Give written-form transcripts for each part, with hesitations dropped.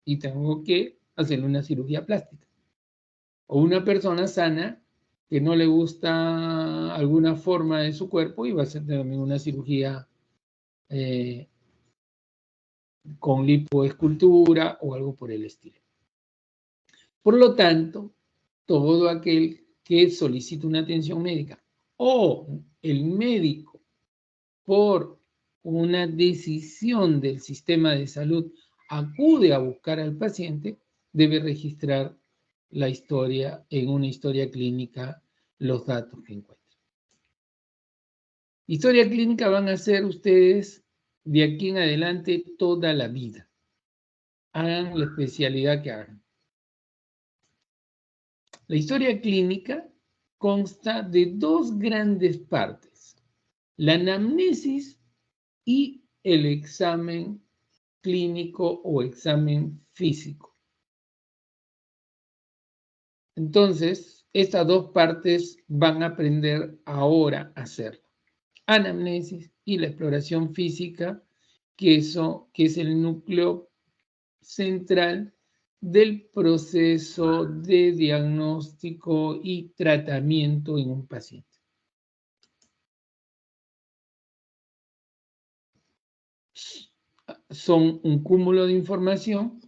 y tengo que hacerle una cirugía plástica. O una persona sana que no le gusta alguna forma de su cuerpo y va a hacer también una cirugía con lipoescultura o algo por el estilo. Por lo tanto, todo aquel que solicita una atención médica o el médico por una decisión del sistema de salud acude a buscar al paciente, debe registrar la historia en una historia clínica, los datos que encuentren. Historia clínica van a hacer ustedes de aquí en adelante toda la vida. Hagan la especialidad que hagan. La historia clínica consta de dos grandes partes: la anamnesis y el examen clínico o examen físico. Entonces, estas dos partes van a aprender ahora a hacerlo. Anamnesis y la exploración física, que es el núcleo central del proceso de diagnóstico y tratamiento en un paciente. Son un cúmulo de información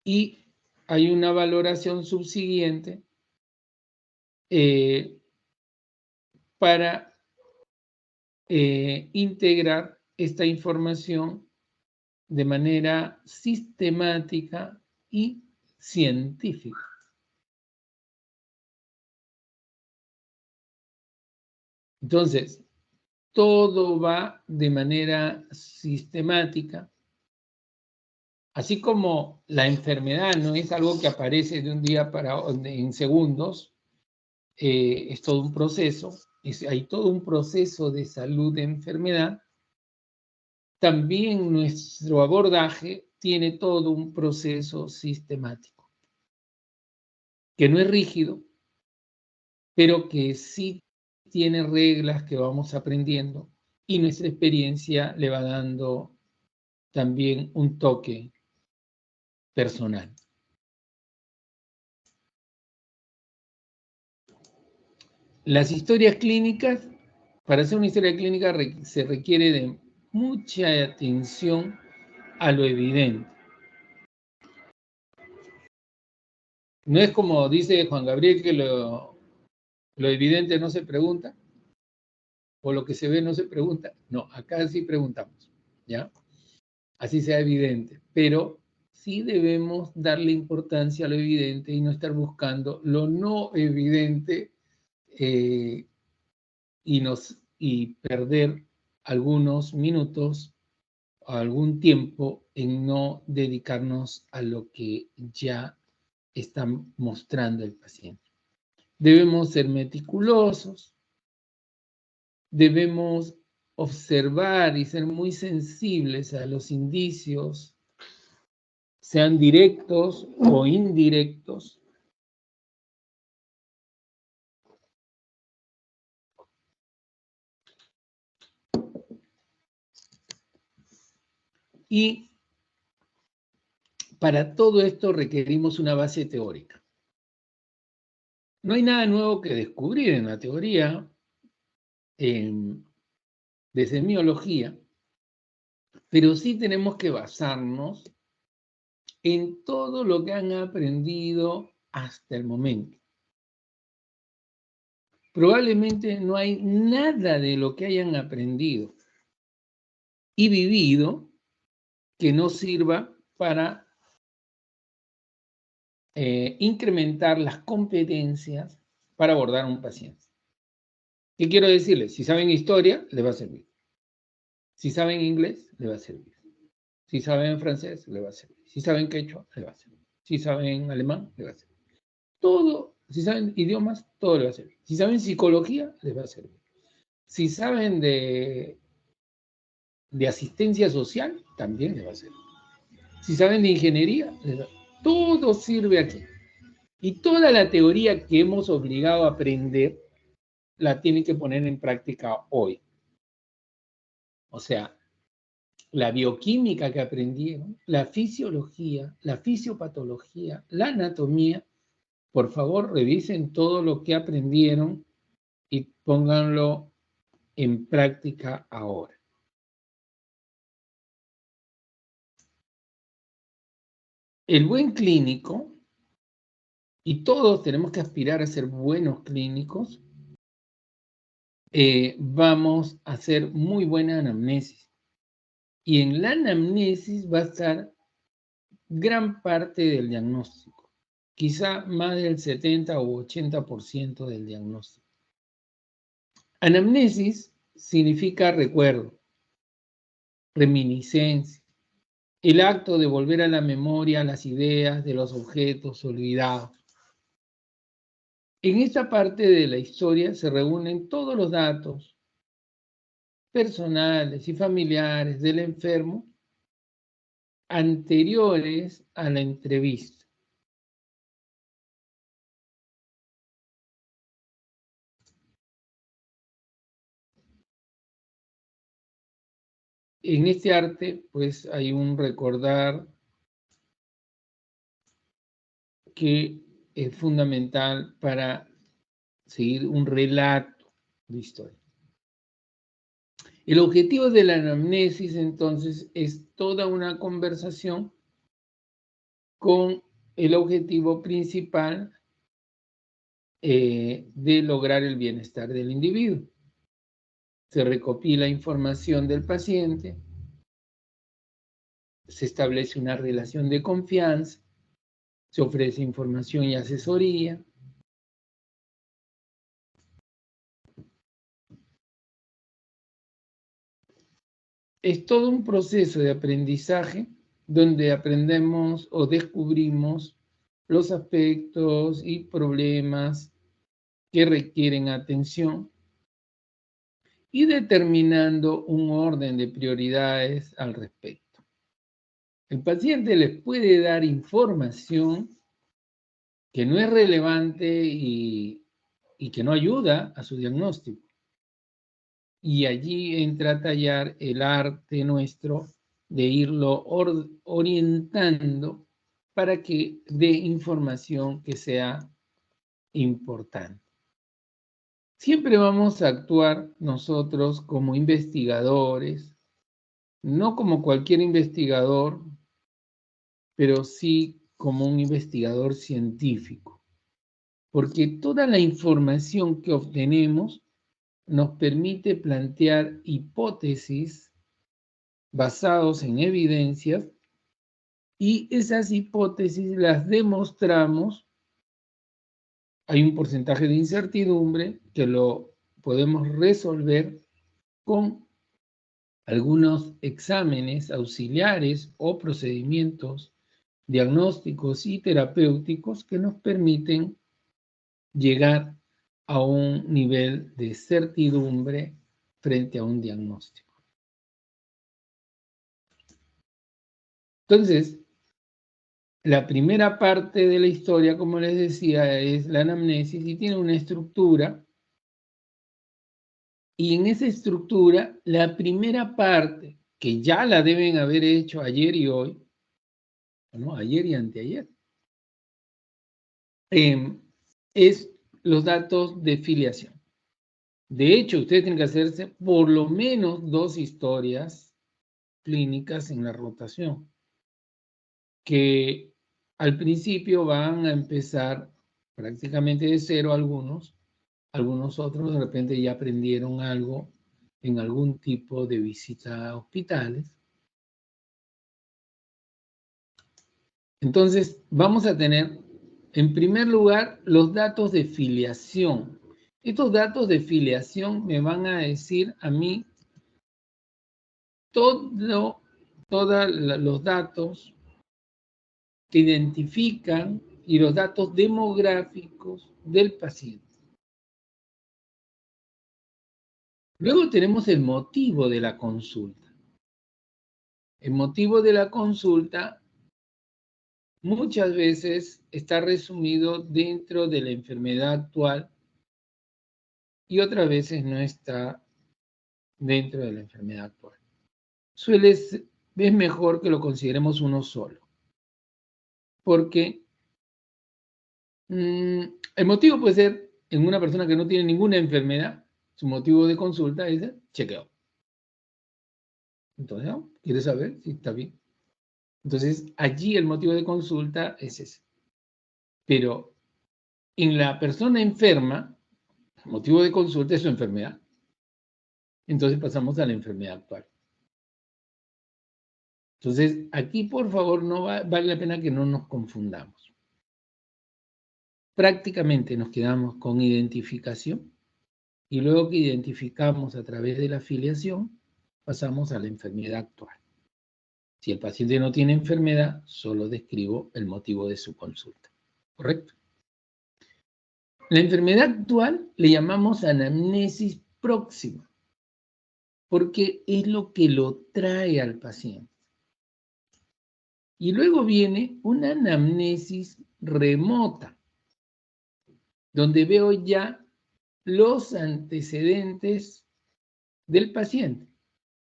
y hay una valoración subsiguiente para integrar esta información de manera sistemática y científica. Entonces, todo va de manera sistemática, así como la enfermedad no es algo que aparece de un día para en segundos, es todo un proceso, hay todo un proceso de salud de enfermedad. También nuestro abordaje tiene todo un proceso sistemático, que no es rígido, pero que sí tiene reglas que vamos aprendiendo y nuestra experiencia le va dando también un toque personal. Las historias clínicas, para hacer una historia clínica se requiere de mucha atención a lo evidente. No es como dice Juan Gabriel que lo evidente no se pregunta, o lo que se ve no se pregunta. No, acá sí preguntamos, ¿ya? Así sea evidente, pero sí debemos darle importancia a lo evidente y no estar buscando lo no evidente y perder algunos minutos o algún tiempo en no dedicarnos a lo que ya está mostrando el paciente. Debemos ser meticulosos, debemos observar y ser muy sensibles a los indicios, sean directos o indirectos. Y para todo esto requerimos una base teórica. No hay nada nuevo que descubrir en la teoría de semiología, pero sí tenemos que basarnos en todo lo que han aprendido hasta el momento. Probablemente no hay nada de lo que hayan aprendido y vivido que no sirva para incrementar las competencias para abordar a un paciente. ¿Qué quiero decirles? Si saben historia, les va a servir. Si saben inglés, les va a servir. Si saben francés, les va a servir. Si saben quechua, les va a servir. Si saben alemán, les va a servir. Todo, si saben idiomas, todo les va a servir. Si saben psicología, les va a servir. Si saben de asistencia social, también les va a servir. Si saben de ingeniería, todo sirve aquí. Y toda la teoría que hemos obligado a aprender, la tienen que poner en práctica hoy. O sea, la bioquímica que aprendieron, la fisiología, la fisiopatología, la anatomía. Por favor, revisen todo lo que aprendieron y pónganlo en práctica ahora. El buen clínico, y todos tenemos que aspirar a ser buenos clínicos, vamos a hacer muy buena anamnesis. Y en la anamnesis va a estar gran parte del diagnóstico, quizá más del 70 o 80% del diagnóstico. Anamnesis significa recuerdo, reminiscencia, el acto de volver a la memoria las ideas de los objetos olvidados. En esta parte de la historia se reúnen todos los datos personales y familiares del enfermo anteriores a la entrevista. En este arte, pues, hay un recordar que es fundamental para seguir un relato de historia. El objetivo de la anamnesis, entonces, es toda una conversación con el objetivo principal de lograr el bienestar del individuo. Se recopila información del paciente, se establece una relación de confianza, se ofrece información y asesoría. Es todo un proceso de aprendizaje donde aprendemos o descubrimos los aspectos y problemas que requieren atención y determinando un orden de prioridades al respecto. El paciente les puede dar información que no es relevante y que no ayuda a su diagnóstico. Y allí entra a tallar el arte nuestro de irlo orientando para que dé información que sea importante. Siempre vamos a actuar nosotros como investigadores, no como cualquier investigador, pero sí como un investigador científico, porque toda la información que obtenemos nos permite plantear hipótesis basados en evidencias y esas hipótesis las demostramos. Hay un porcentaje de incertidumbre que lo podemos resolver con algunos exámenes auxiliares o procedimientos diagnósticos y terapéuticos que nos permiten llegar a un nivel de certidumbre frente a un diagnóstico. Entonces, la primera parte de la historia, como les decía, es la anamnesis y tiene una estructura. Y en esa estructura, la primera parte, que ya la deben haber hecho ayer y hoy, ¿no? Ayer y anteayer, es los datos de filiación. De hecho, ustedes tienen que hacerse por lo menos 2 historias clínicas en la rotación, que al principio van a empezar prácticamente de cero algunos otros de repente ya aprendieron algo en algún tipo de visita a hospitales. Entonces, vamos a tener, en primer lugar, los datos de filiación. Estos datos de filiación me van a decir a mí todos los datos que identifican y los datos demográficos del paciente. Luego tenemos el motivo de la consulta. El motivo de la consulta muchas veces está resumido dentro de la enfermedad actual y otras veces no está dentro de la enfermedad actual. es mejor que lo consideremos uno solo. Porque el motivo puede ser, en una persona que no tiene ninguna enfermedad, su motivo de consulta es el chequeo. Entonces, ¿no? ¿Quiere saber si está bien? Entonces, allí el motivo de consulta es ese. Pero en la persona enferma, el motivo de consulta es su enfermedad. Entonces pasamos a la enfermedad actual. Entonces, aquí por favor no vale la pena que no nos confundamos. Prácticamente nos quedamos con identificación y luego que identificamos a través de la afiliación, pasamos a la enfermedad actual. Si el paciente no tiene enfermedad, solo describo el motivo de su consulta. ¿Correcto? La enfermedad actual le llamamos anamnesis próxima, porque es lo que lo trae al paciente. Y luego viene una anamnesis remota, donde veo ya los antecedentes del paciente.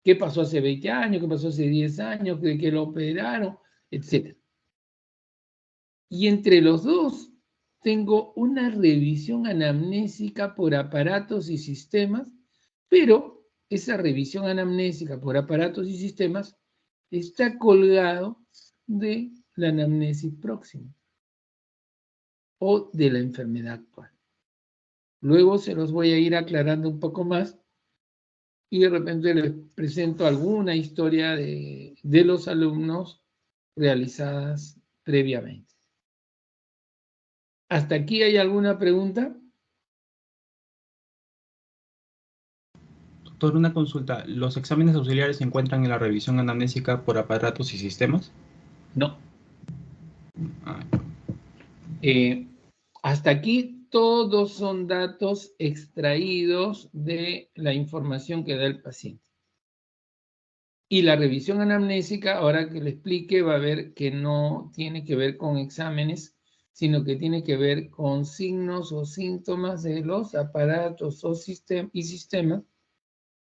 ¿Qué pasó hace 20 años? ¿Qué pasó hace 10 años? ¿De qué lo operaron? Etcétera. Y entre los dos tengo una revisión anamnésica por aparatos y sistemas, pero esa revisión anamnésica por aparatos y sistemas está colgado de la anamnesis próxima o de la enfermedad actual. Luego se los voy a ir aclarando un poco más y de repente les presento alguna historia de los alumnos realizadas previamente. ¿Hasta aquí hay alguna pregunta? Doctor, una consulta. ¿Los exámenes auxiliares se encuentran en la revisión anamnésica por aparatos y sistemas? No. Ah, Hasta aquí todos son datos extraídos de la información que da el paciente. Y la revisión anamnésica, ahora que le explique, va a ver que no tiene que ver con exámenes, sino que tiene que ver con signos o síntomas de los aparatos o sistemas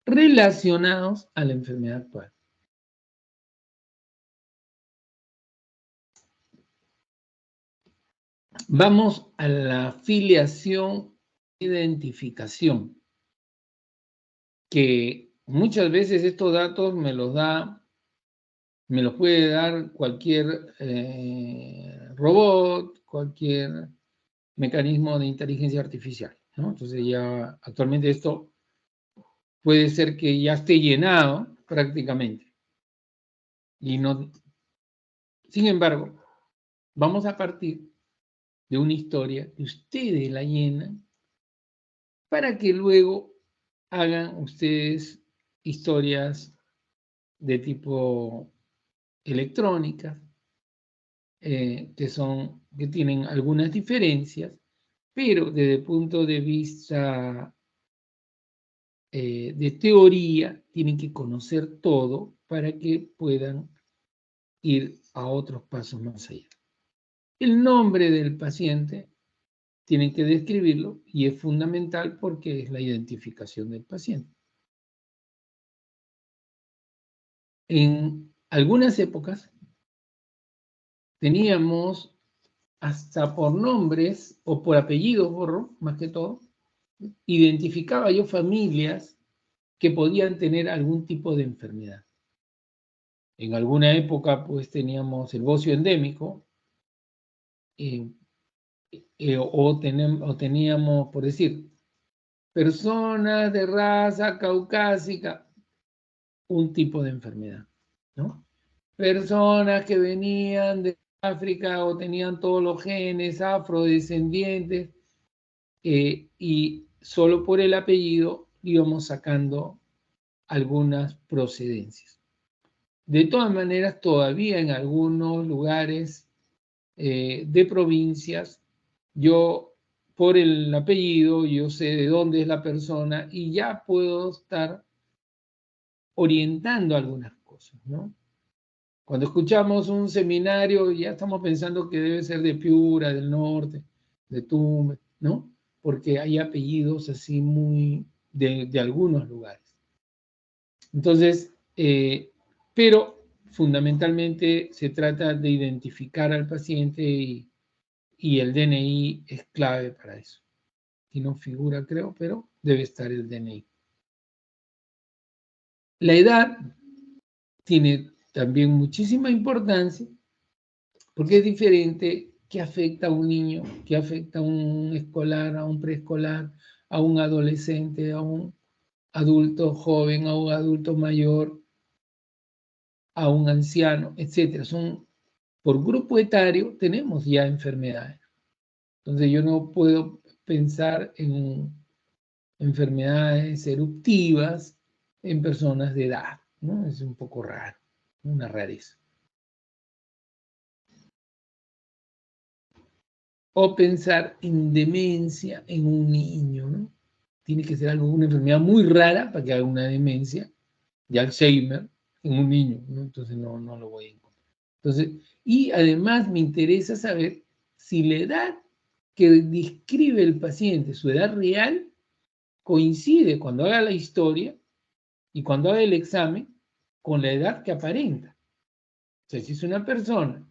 relacionados a la enfermedad actual. Vamos a la filiación e identificación, que muchas veces estos datos me los puede dar cualquier robot, cualquier mecanismo de inteligencia artificial, ¿no? Entonces ya actualmente esto puede ser que ya esté llenado prácticamente. Y no, sin embargo, vamos a partir de una historia que ustedes la llenan para que luego hagan ustedes historias de tipo electrónica, que tienen algunas diferencias, pero desde el punto de vista de teoría, tienen que conocer todo para que puedan ir a otros pasos más allá. El nombre del paciente tienen que describirlo y es fundamental porque es la identificación del paciente. En algunas épocas teníamos hasta por nombres o por apellidos, más que todo, identificaba yo familias que podían tener algún tipo de enfermedad. En alguna época, pues, teníamos el bocio endémico, o teníamos, por decir, personas de raza caucásica, un tipo de enfermedad, ¿no? Personas que venían de África o tenían todos los genes afrodescendientes, y solo por el apellido íbamos sacando algunas procedencias. De todas maneras, todavía en algunos lugares de provincias, yo por el apellido, yo sé de dónde es la persona y ya puedo estar orientando algunas cosas, ¿no? Cuando escuchamos un seminario, ya estamos pensando que debe ser de Piura, del norte, de Tumbes, ¿no? Porque hay apellidos así muy de algunos lugares. Entonces, pero fundamentalmente se trata de identificar al paciente y el DNI es clave para eso. Aquí no figura, creo, pero debe estar el DNI. La edad tiene también muchísima importancia porque es diferente qué afecta a un niño, qué afecta a un escolar, a un preescolar, a un adolescente, a un adulto joven, a un adulto mayor, a un anciano, etc. Por grupo etario tenemos ya enfermedades. Entonces yo no puedo pensar en enfermedades eruptivas en personas de edad, ¿no? Es un poco raro, una rareza. O pensar en demencia en un niño, ¿no? Tiene que ser una enfermedad muy rara para que haga una demencia de Alzheimer en un niño, ¿no? Entonces no lo voy a encontrar. Entonces, y además me interesa saber si la edad que describe el paciente, su edad real, coincide cuando haga la historia y cuando haga el examen con la edad que aparenta. O sea, si es una persona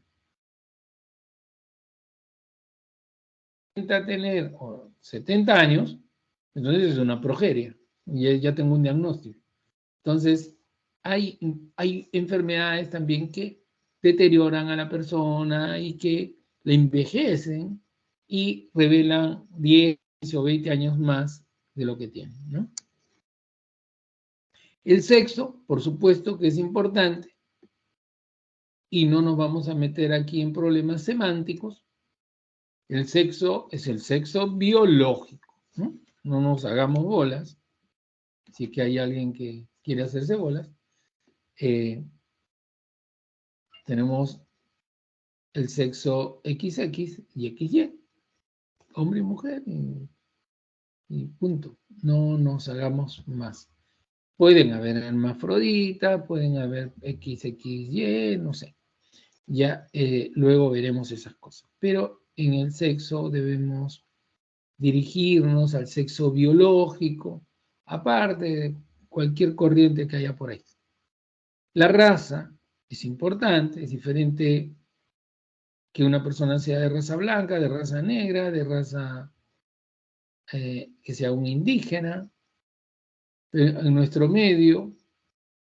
que intenta tener 70 años, entonces es una progeria y ya tengo un diagnóstico. Entonces, hay enfermedades también que deterioran a la persona y que le envejecen y revelan 10 o 20 años más de lo que tienen, ¿no? El sexo, por supuesto que es importante y no nos vamos a meter aquí en problemas semánticos. El sexo es el sexo biológico, ¿no? No nos hagamos bolas, si que hay alguien que quiere hacerse bolas. Tenemos el sexo XX y XY, hombre y mujer, y punto. No nos hagamos más. Pueden haber hermafroditas, pueden haber XXY, no sé. Ya luego veremos esas cosas. Pero en el sexo debemos dirigirnos al sexo biológico, aparte de cualquier corriente que haya por ahí. La raza es importante, es diferente que una persona sea de raza blanca, de raza negra, de raza que sea un indígena. En nuestro medio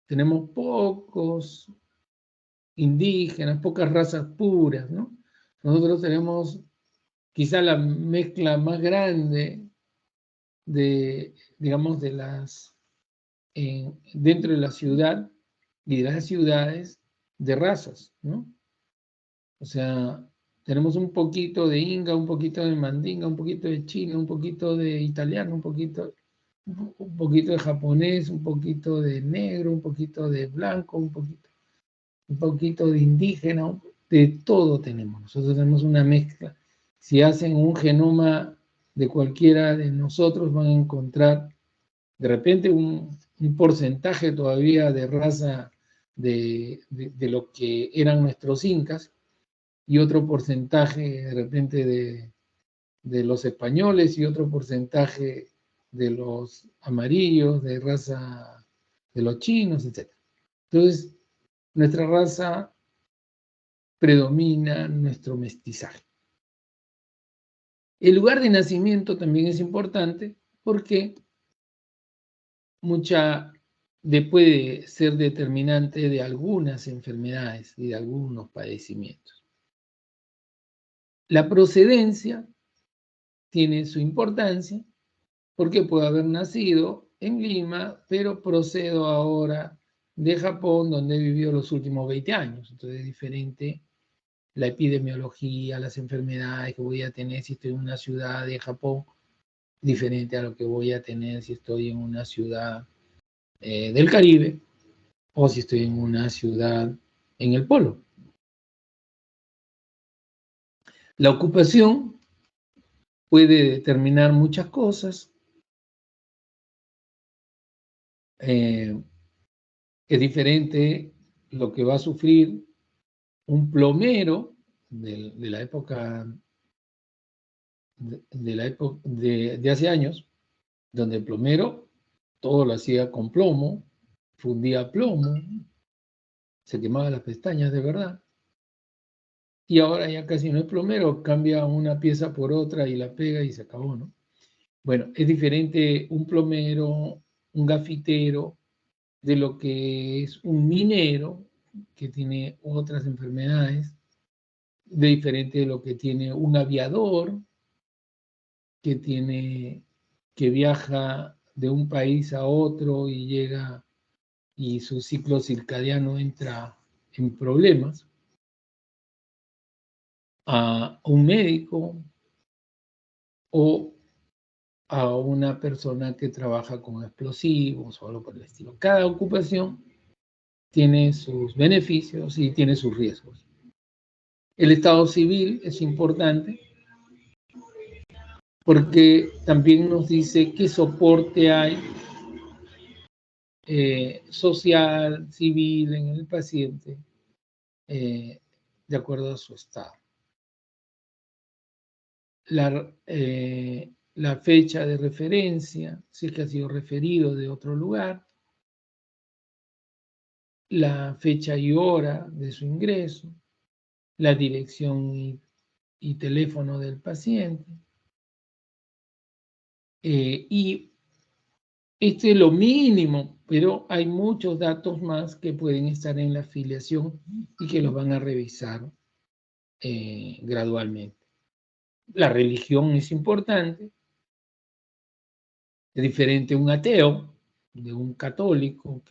tenemos pocos indígenas, pocas razas puras, ¿no? Nosotros tenemos quizá la mezcla más grande de, digamos, de las, dentro de la ciudad y de las ciudades de razas, ¿no? O sea, tenemos un poquito de inga, un poquito de mandinga, un poquito de chino, un poquito de italiano, un poquito de japonés, un poquito de negro, un poquito de blanco, un poquito de indígena, de todo tenemos. Nosotros tenemos una mezcla. Si hacen un genoma de cualquiera de nosotros, van a encontrar de repente un porcentaje todavía de raza de lo que eran nuestros incas y otro porcentaje de repente de los españoles y otro porcentaje de los amarillos, de raza de los chinos, etc. Entonces, nuestra raza predomina nuestro mestizaje. El lugar de nacimiento también es importante porque puede ser determinante de algunas enfermedades y de algunos padecimientos. La procedencia tiene su importancia porque puedo haber nacido en Lima, pero procedo ahora de Japón, donde he vivido los últimos 20 años. Entonces es diferente la epidemiología, las enfermedades que voy a tener si estoy en una ciudad de Japón, diferente a lo que voy a tener si estoy en una ciudad del Caribe o si estoy en una ciudad en el polo. La ocupación puede determinar muchas cosas. Es diferente lo que va a sufrir un plomero de la época de hace años, donde el plomero todo lo hacía con plomo, fundía plomo, se quemaba las pestañas de verdad. Y ahora ya casi no es plomero, cambia una pieza por otra y la pega y se acabó, ¿no? Bueno, es diferente un plomero, un gafitero, de lo que es un minero, que tiene otras enfermedades, de diferente de lo que tiene un aviador, que viaja de un país a otro y llega y su ciclo circadiano entra en problemas, a un médico o a una persona que trabaja con explosivos o algo por el estilo. Cada ocupación tiene sus beneficios y tiene sus riesgos. El estado civil es importante porque también nos dice qué soporte hay social, civil en el paciente de acuerdo a su estado. La fecha de referencia, si es que ha sido referido de otro lugar, la fecha y hora de su ingreso, la dirección y teléfono del paciente. Y esto es lo mínimo, pero hay muchos datos más que pueden estar en la afiliación y que los van a revisar gradualmente. La religión es importante, es diferente un ateo de un católico,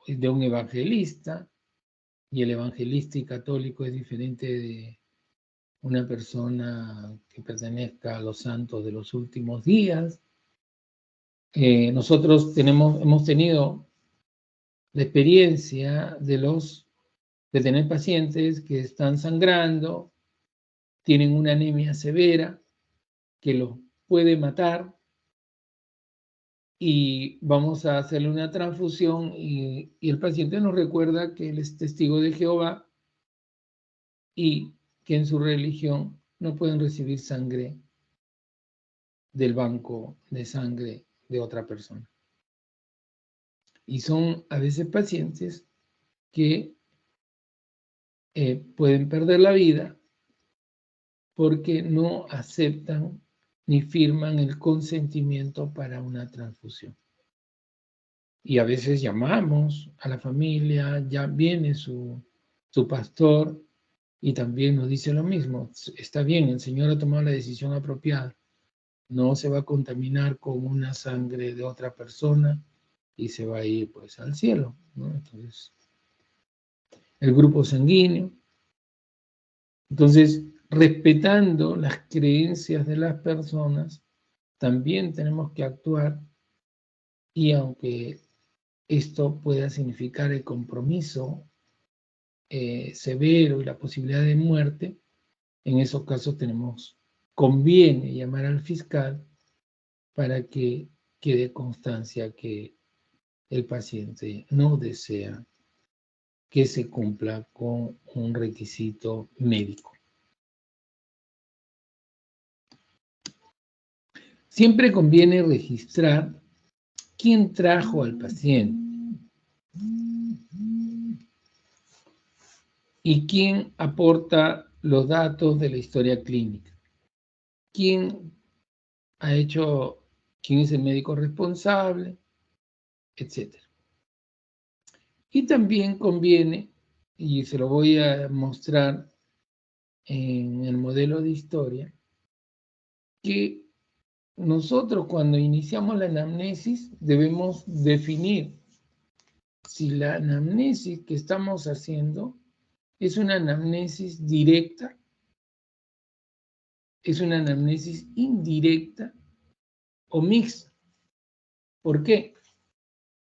de un evangelista, y el evangelista y católico es diferente de una persona que pertenezca a los santos de los últimos días. Nosotros hemos tenido la experiencia de tener pacientes que están sangrando, tienen una anemia severa que los puede matar y vamos a hacerle una transfusión y el paciente nos recuerda que él es testigo de Jehová y que en su religión no pueden recibir sangre del banco de sangre de otra persona. Y son a veces pacientes que pueden perder la vida porque no aceptan ni firman el consentimiento para una transfusión. Y a veces llamamos a la familia, ya viene su pastor y también nos dice lo mismo. Está bien, el Señor ha tomado la decisión apropiada. No se va a contaminar con una sangre de otra persona y se va a ir pues al cielo, ¿no? Entonces, el grupo sanguíneo. Entonces, respetando las creencias de las personas, también tenemos que actuar y aunque esto pueda significar el compromiso severo y la posibilidad de muerte, en esos casos conviene llamar al fiscal para que quede constancia que el paciente no desea que se cumpla con un requisito médico. Siempre conviene registrar quién trajo al paciente y quién aporta los datos de la historia clínica. Quién es el médico responsable, etc. Y también conviene, y se lo voy a mostrar en el modelo de historia, que nosotros cuando iniciamos la anamnesis debemos definir si la anamnesis que estamos haciendo es una anamnesis directa, es una anamnesis indirecta o mixta. ¿Por qué?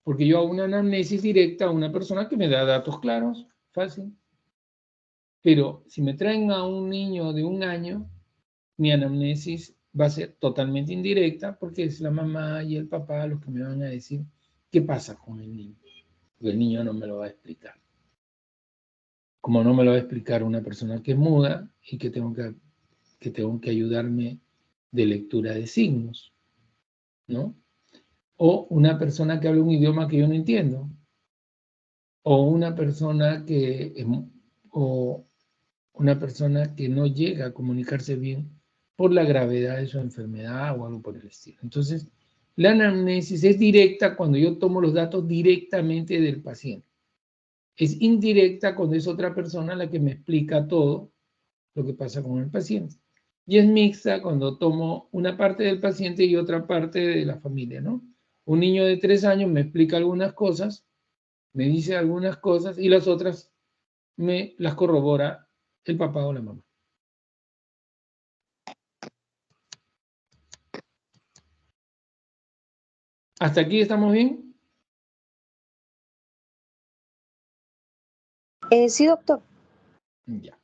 Porque yo hago una anamnesis directa a una persona que me da datos claros, fácil. Pero si me traen a un niño de 1 año, mi anamnesis va a ser totalmente indirecta porque es la mamá y el papá los que me van a decir qué pasa con el niño. Porque el niño no me lo va a explicar. Como no me lo va a explicar una persona que es muda y que tengo que ayudarme de lectura de signos, ¿no? O una persona que habla un idioma que yo no entiendo. o una persona o una persona que no llega a comunicarse bien por la gravedad de su enfermedad o algo por el estilo. Entonces, la anamnesis es directa cuando yo tomo los datos directamente del paciente. Es indirecta cuando es otra persona la que me explica todo lo que pasa con el paciente. Y es mixta cuando tomo una parte del paciente y otra parte de la familia, ¿no? Un niño de 3 años me explica algunas cosas, me dice algunas cosas y las otras me las corrobora el papá o la mamá. ¿Hasta aquí estamos bien? Sí, doctor. Ya.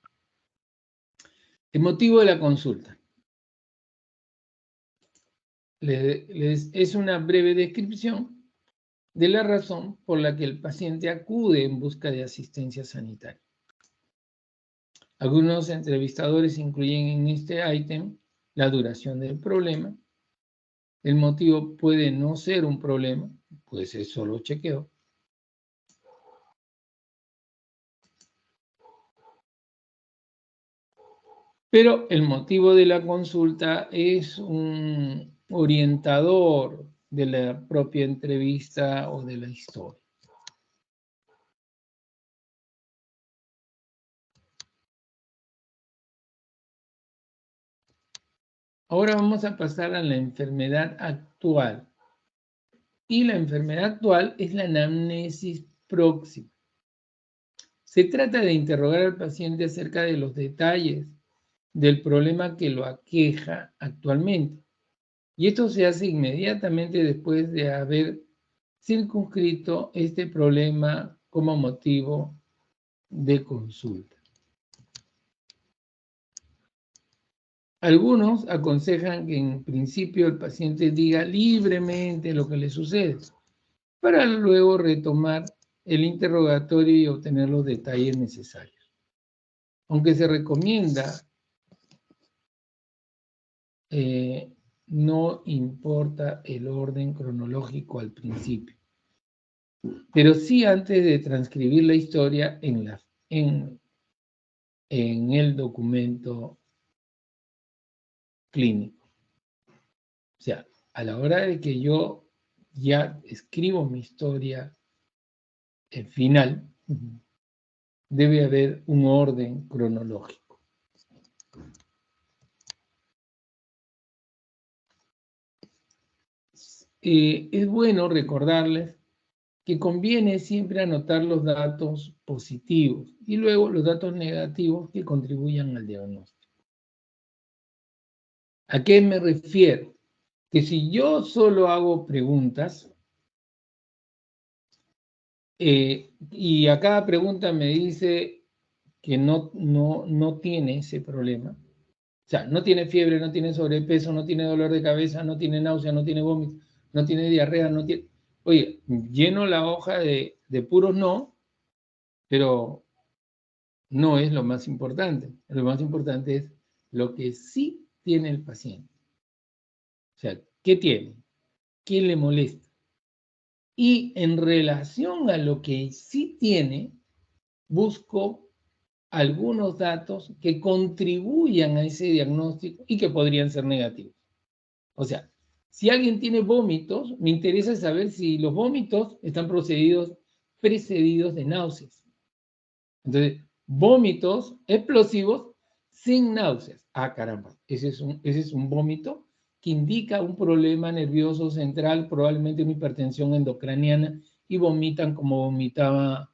El motivo de la consulta. Es una breve descripción de la razón por la que el paciente acude en busca de asistencia sanitaria. Algunos entrevistadores incluyen en este ítem la duración del problema. El motivo puede no ser un problema, puede ser solo chequeo. Pero el motivo de la consulta es un orientador de la propia entrevista o de la historia. Ahora vamos a pasar a la enfermedad actual. Y la enfermedad actual es la anamnesis próxima. Se trata de interrogar al paciente acerca de los detalles del problema que lo aqueja actualmente. Y esto se hace inmediatamente después de haber circunscrito este problema como motivo de consulta. Algunos aconsejan que en principio el paciente diga libremente lo que le sucede, para luego retomar el interrogatorio y obtener los detalles necesarios. Aunque se recomienda, no importa el orden cronológico al principio, pero sí antes de transcribir la historia en el documento clínico. O sea, a la hora de que yo ya escribo mi historia final, debe haber un orden cronológico. Es bueno recordarles que conviene siempre anotar los datos positivos y luego los datos negativos que contribuyan al diagnóstico. ¿A qué me refiero? Que si yo solo hago preguntas y a cada pregunta me dice que no tiene ese problema, o sea, no tiene fiebre, no tiene sobrepeso, no tiene dolor de cabeza, no tiene náusea, no tiene vómito, no tiene diarrea, no tiene... Oye, lleno la hoja de puros no, pero no es lo más importante. Lo más importante es lo que sí tiene el paciente. O sea, ¿qué tiene? ¿Qué le molesta? Y en relación a lo que sí tiene, busco algunos datos que contribuyan a ese diagnóstico y que podrían ser negativos. O sea, si alguien tiene vómitos, me interesa saber si los vómitos están precedidos de náuseas. Entonces, vómitos explosivos sin náuseas. Ah, caramba, ese es un vómito que indica un problema nervioso central, probablemente una hipertensión endocraniana, y vomitan como vomitaba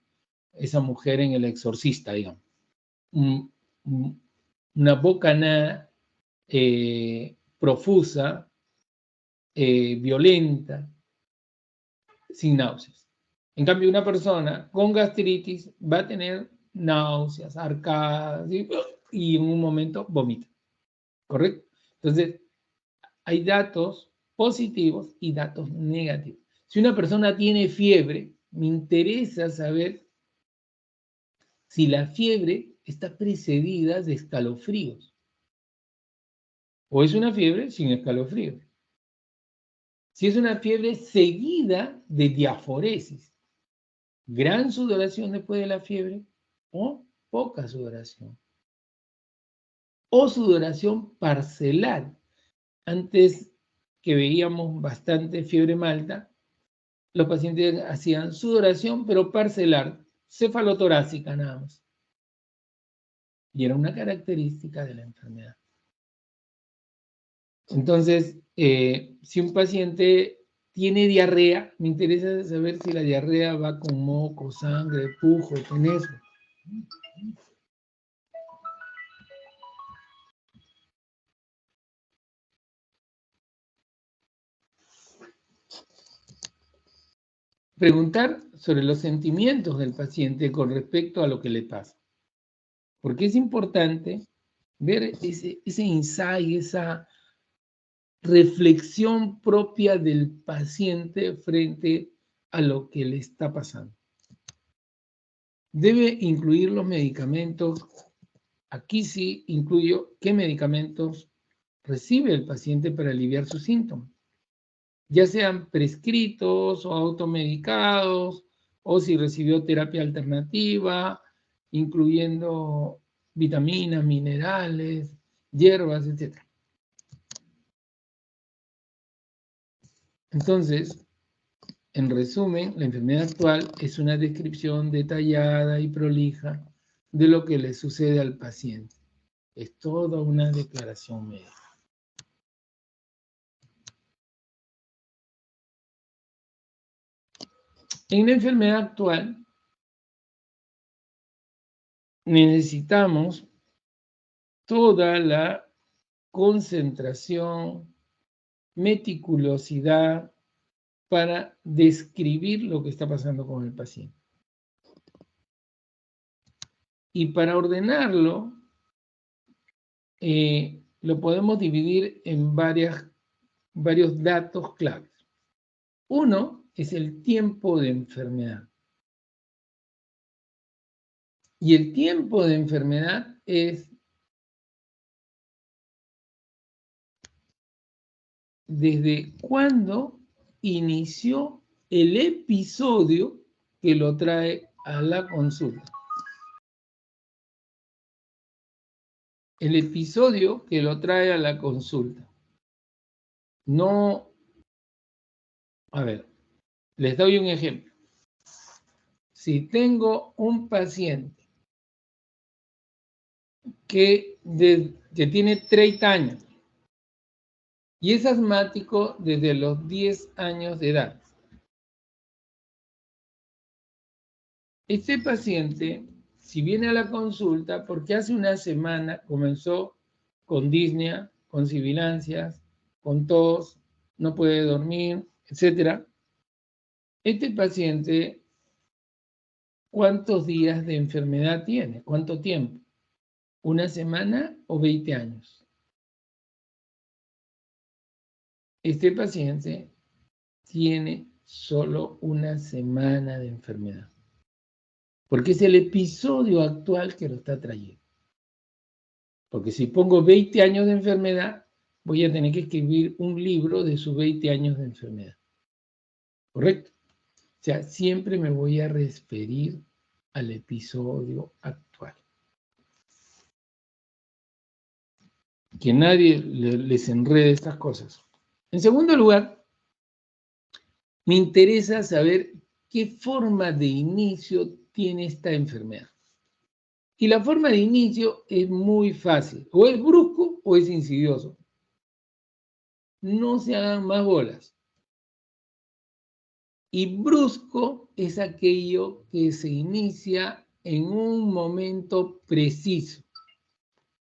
esa mujer en El Exorcista, digamos. Una bocanada profusa, violenta, sin náuseas. En cambio, una persona con gastritis va a tener náuseas, arcadas, y en un momento vomita. ¿Correcto? Entonces, hay datos positivos y datos negativos. Si una persona tiene fiebre, me interesa saber si la fiebre está precedida de escalofríos o es una fiebre sin escalofríos. Si es una fiebre seguida de diaforesis. gran sudoración después de la fiebre o poca sudoración. O sudoración parcelar. Antes que veíamos bastante fiebre malta, los pacientes hacían sudoración, pero parcelar, cefalotorácica nada más. Y era una característica de la enfermedad. Entonces, si un paciente tiene diarrea, me interesa saber si la diarrea va con moco, sangre, pujo, teneso. Preguntar sobre los sentimientos del paciente con respecto a lo que le pasa. Porque es importante ver ese insight, esa reflexión propia del paciente frente a lo que le está pasando. Debe incluir los medicamentos. Aquí sí incluyo qué medicamentos recibe el paciente para aliviar sus síntomas, ya sean prescritos o automedicados, o si recibió terapia alternativa, incluyendo vitaminas, minerales, hierbas, etc. Entonces, en resumen, la enfermedad actual es una descripción detallada y prolija de lo que le sucede al paciente. Es toda una declaración médica. En la enfermedad actual necesitamos toda la concentración, meticulosidad para describir lo que está pasando con el paciente. Y para ordenarlo, lo podemos dividir en varios datos claves. Uno es el tiempo de enfermedad. Y el tiempo de enfermedad es desde cuándo inició el episodio que lo trae a la consulta. El episodio que lo trae a la consulta. No, a ver, les doy un ejemplo. Si tengo un paciente que tiene 30 años y es asmático desde los 10 años de edad, este paciente, si viene a la consulta, porque hace una semana comenzó con disnea, con sibilancias, con tos, no puede dormir, etc. Este paciente, ¿cuántos días de enfermedad tiene? ¿Cuánto tiempo? ¿Una semana o 20 años? Este paciente tiene solo una semana de enfermedad, porque es el episodio actual que lo está trayendo. Porque si pongo 20 años de enfermedad, voy a tener que escribir un libro de sus 20 años de enfermedad. ¿Correcto? O sea, siempre me voy a referir al episodio actual. Que nadie les enrede estas cosas. En segundo lugar, me interesa saber qué forma de inicio tiene esta enfermedad. Y la forma de inicio es muy fácil. O es brusco o es insidioso. No se hagan más bolas. Y brusco es aquello que se inicia en un momento preciso.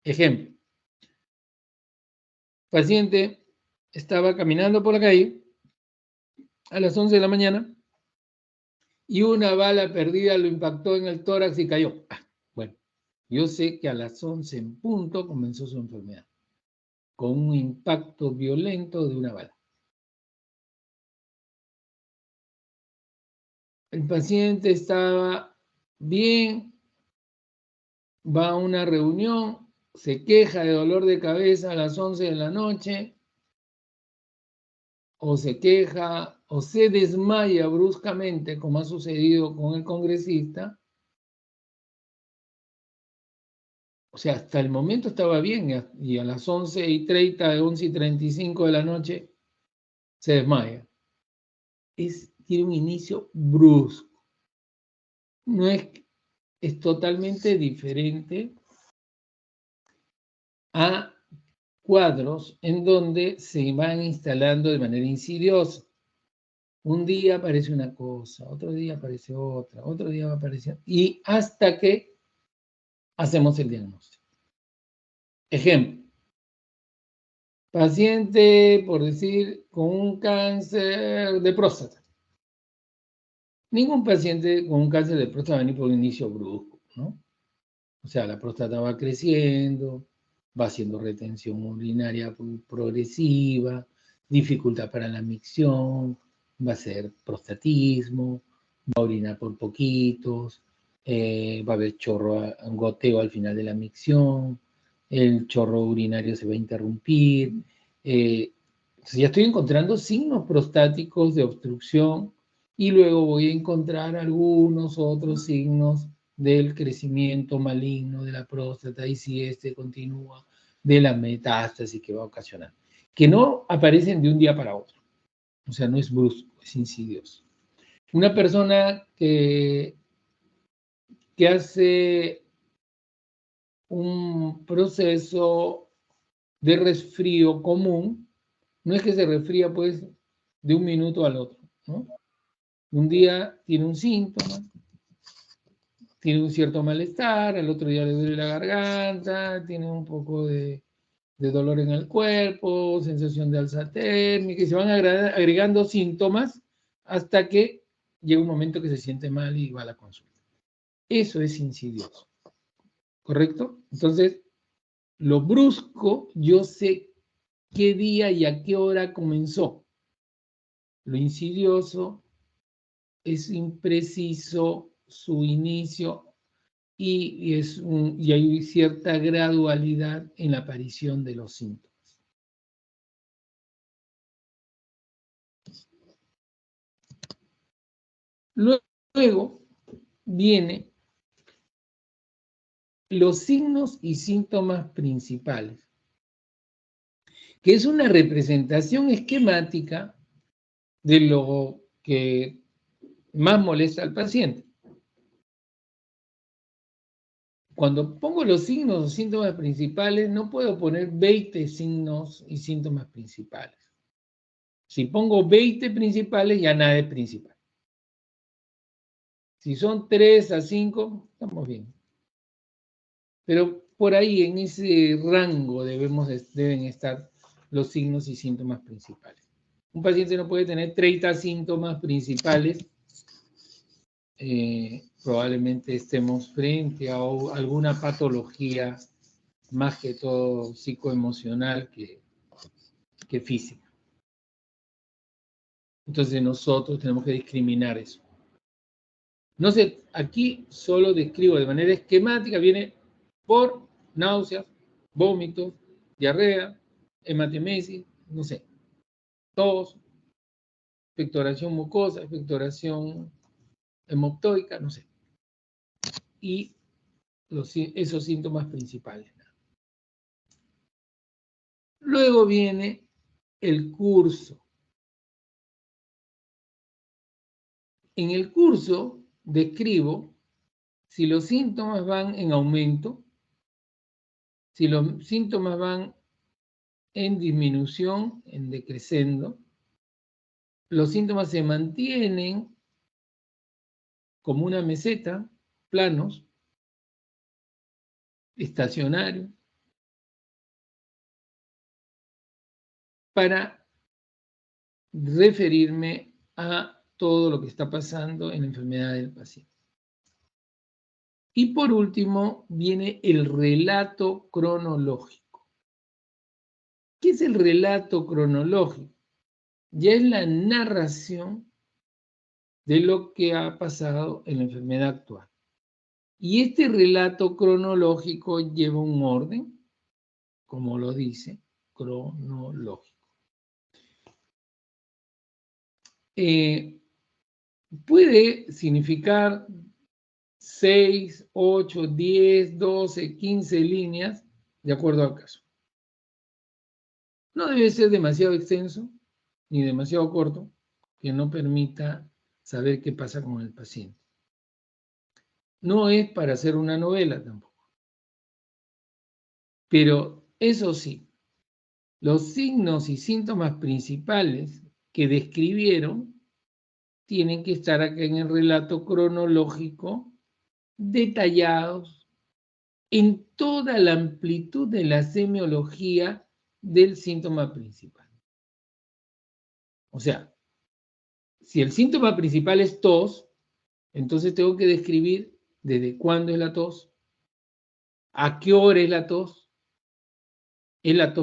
Ejemplo. Paciente estaba caminando por la calle a las 11 de la mañana y una bala perdida lo impactó en el tórax y cayó. Bueno, yo sé que a las 11 en punto comenzó su enfermedad, con un impacto violento de una bala. El paciente estaba bien, va a una reunión, se queja de dolor de cabeza a las 11 de la noche, o se queja o se desmaya bruscamente, como ha sucedido con el congresista, o sea, hasta el momento estaba bien, y a las 11:30, 11:35 de la noche, se desmaya. Tiene un inicio brusco. No es totalmente diferente a cuadros en donde se van instalando de manera insidiosa. Un día aparece una cosa, otro día aparece otra, otro día va a aparecer, y hasta que hacemos el diagnóstico. Ejemplo, paciente, por decir, con un cáncer de próstata. Ningún paciente con un cáncer de próstata va a venir por un inicio brusco, ¿no? O sea, la próstata va creciendo, va haciendo retención urinaria progresiva, dificultad para la micción, va a ser prostatismo, va a orinar por poquitos, va a haber goteo al final de la micción, el chorro urinario se va a interrumpir. Ya estoy encontrando signos prostáticos de obstrucción y luego voy a encontrar algunos otros signos del crecimiento maligno de la próstata y si este continúa, de la metástasis que va a ocasionar, que no aparecen de un día para otro, o sea, no es brusco, es insidioso. Una persona que hace un proceso de resfrío común, no es que se resfría pues de un minuto al otro, ¿no? Un día tiene un síntoma, tiene un cierto malestar, al otro día le duele la garganta, tiene un poco de dolor en el cuerpo, sensación de alza térmica, y se van agregando síntomas hasta que llega un momento que se siente mal y va a la consulta. Eso es insidioso, ¿correcto? Entonces, lo brusco, yo sé qué día y a qué hora comenzó. Lo insidioso es impreciso su inicio y hay cierta gradualidad en la aparición de los síntomas. Luego viene los signos y síntomas principales, que es una representación esquemática de lo que más molesta al paciente. Cuando pongo los signos o síntomas principales, no puedo poner 20 signos y síntomas principales. Si pongo 20 principales, ya nada es principal. Si son 3 a 5, estamos bien. Pero por ahí, en ese rango, deben estar los signos y síntomas principales. Un paciente no puede tener 30 síntomas principales. Probablemente estemos frente a alguna patología más que todo psicoemocional que física. Entonces nosotros tenemos que discriminar eso. No sé, aquí solo describo de manera esquemática, viene por náuseas, vómitos, diarrea, hematemesis, no sé, tos, expectoración mucosa, expectoración hemoptóica, no sé. Y esos síntomas principales. Luego viene el curso. En el curso describo si los síntomas van en aumento, si los síntomas van en disminución, en decreciendo, los síntomas se mantienen como una meseta, planos, estacionarios, para referirme a todo lo que está pasando en la enfermedad del paciente. Y por último viene el relato cronológico. ¿Qué es el relato cronológico? Ya es la narración de lo que ha pasado en la enfermedad actual. Y este relato cronológico lleva un orden, como lo dice, cronológico. puede significar 6, 8, 10, 12, 15 líneas, de acuerdo al caso. No debe ser demasiado extenso ni demasiado corto, que no permita saber qué pasa con el paciente. No es para hacer una novela tampoco. Pero eso sí, los signos y síntomas principales que describieron tienen que estar acá en el relato cronológico, detallados en toda la amplitud de la semiología del síntoma principal. O sea, si el síntoma principal es tos, entonces tengo que describir desde cuándo es la tos, a qué hora es la tos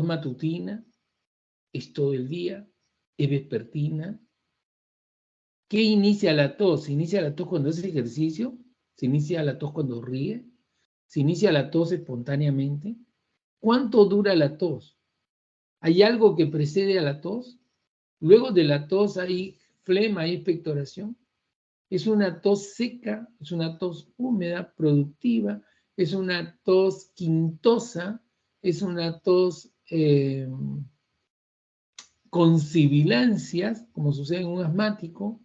matutina, es todo el día, es vespertina. ¿Qué inicia la tos? ¿Se inicia la tos cuando hace ejercicio? ¿Se inicia la tos cuando ríe? ¿Se inicia la tos espontáneamente? ¿Cuánto dura la tos? ¿Hay algo que precede a la tos? Luego de la tos hay flema, hay expectoración. Es una tos seca, es una tos húmeda, productiva, es una tos quintosa, es una tos con sibilancias, como sucede en un asmático,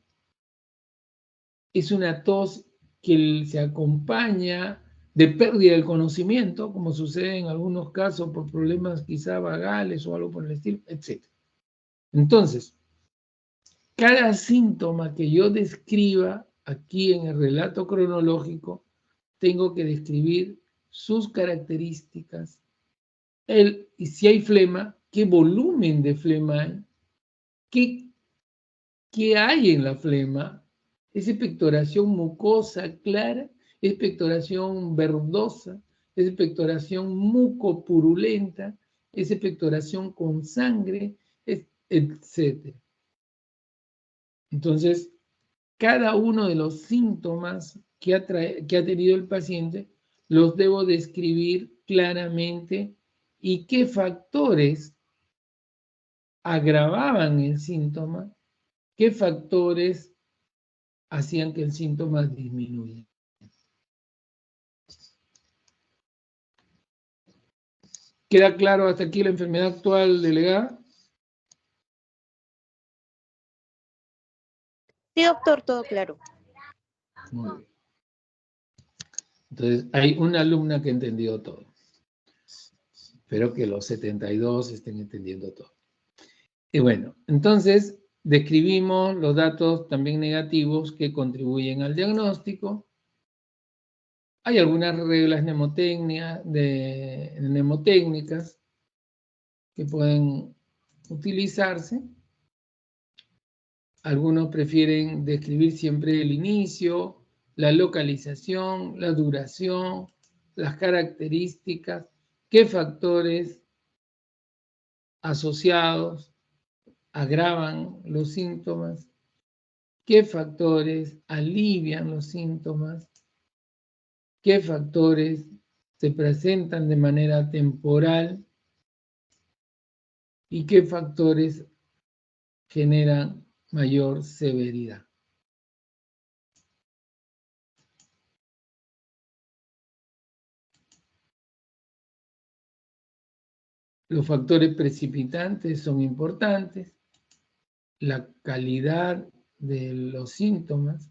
es una tos que se acompaña de pérdida del conocimiento, como sucede en algunos casos por problemas quizá vagales o algo por el estilo, etc. Entonces, cada síntoma que yo describa aquí en el relato cronológico, tengo que describir sus características, y si hay flema, qué volumen de flema hay, qué hay en la flema, es expectoración mucosa clara, es expectoración verdosa, es expectoración mucopurulenta, es expectoración con sangre, etc. Entonces, cada uno de los síntomas que ha tenido el paciente los debo describir claramente y qué factores agravaban el síntoma, qué factores hacían que el síntoma disminuya. ¿Queda claro hasta aquí la enfermedad actual, delegada? Sí, doctor, todo claro. Muy bien. Entonces, hay una alumna que ha entendido todo. Espero que los 72 estén entendiendo todo. Y bueno, entonces describimos los datos también negativos que contribuyen al diagnóstico. Hay algunas reglas mnemotécnicas que pueden utilizarse. Algunos prefieren describir siempre el inicio, la localización, la duración, las características, qué factores asociados agravan los síntomas, qué factores alivian los síntomas, qué factores se presentan de manera temporal y qué factores generan mayor severidad. Los factores precipitantes son importantes, la calidad de los síntomas,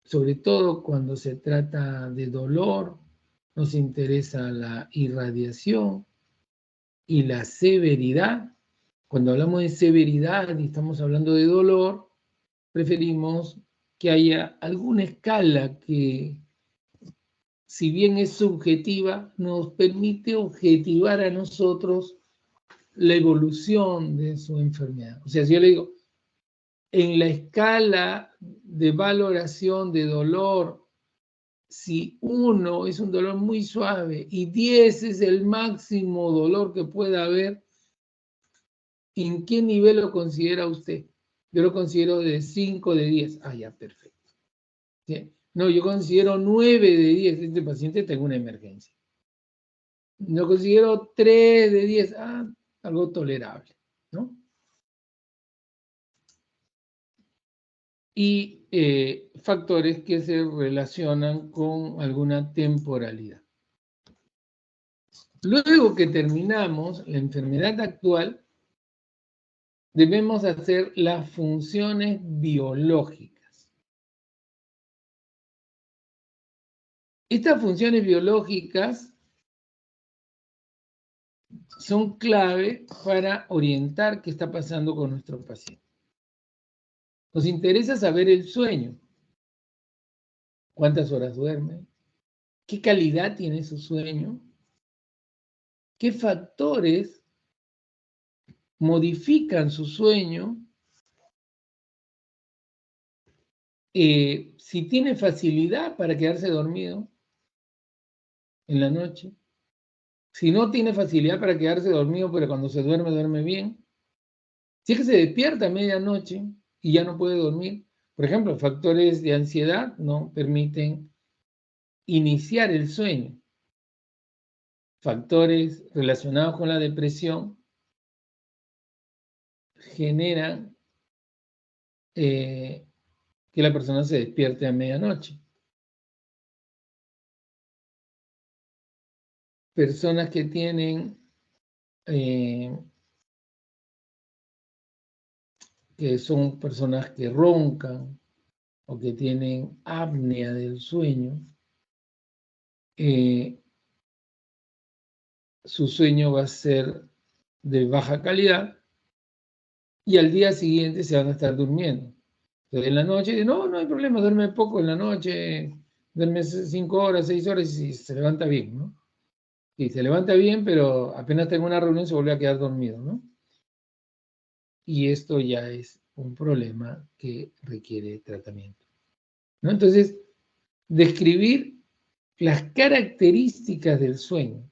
sobre todo cuando se trata de dolor, nos interesa la irradiación y la severidad. Cuando hablamos de severidad y estamos hablando de dolor, preferimos que haya alguna escala que, si bien es subjetiva, nos permite objetivar a nosotros la evolución de su enfermedad. O sea, si yo le digo, en la escala de valoración de dolor, si 1 es un dolor muy suave y 10 es el máximo dolor que pueda haber, ¿en qué nivel lo considera usted? Yo lo considero de 5 de 10. Ah, ya, perfecto. ¿Sí? No, yo considero 9 de 10. Este paciente tiene una emergencia. Yo considero 3 de 10. Ah, algo tolerable, ¿no? y factores que se relacionan con alguna temporalidad. Luego que terminamos la enfermedad actual, debemos hacer las funciones biológicas. Estas funciones biológicas son clave para orientar qué está pasando con nuestro paciente. Nos interesa saber el sueño. ¿Cuántas horas duerme? ¿Qué calidad tiene su sueño? ¿Qué factores modifican su sueño? Si tiene facilidad para quedarse dormido en la noche. Si no tiene facilidad para quedarse dormido, pero cuando se duerme, duerme bien. Si es que se despierta a medianoche y ya no puede dormir, por ejemplo, factores de ansiedad no permiten iniciar el sueño. Factores relacionados con la depresión generan que la persona se despierte a medianoche. Personas que tienen que son personas que roncan o que tienen apnea del sueño, su sueño va a ser de baja calidad y al día siguiente se van a estar durmiendo. Entonces en la noche, no hay problema, duerme poco en la noche, duerme 5 horas, 6 horas y se levanta bien, ¿no? Y se levanta bien, pero apenas tengo una reunión se vuelve a quedar dormido, ¿no? Y esto ya es un problema que requiere tratamiento, ¿no? Entonces, describir las características del sueño.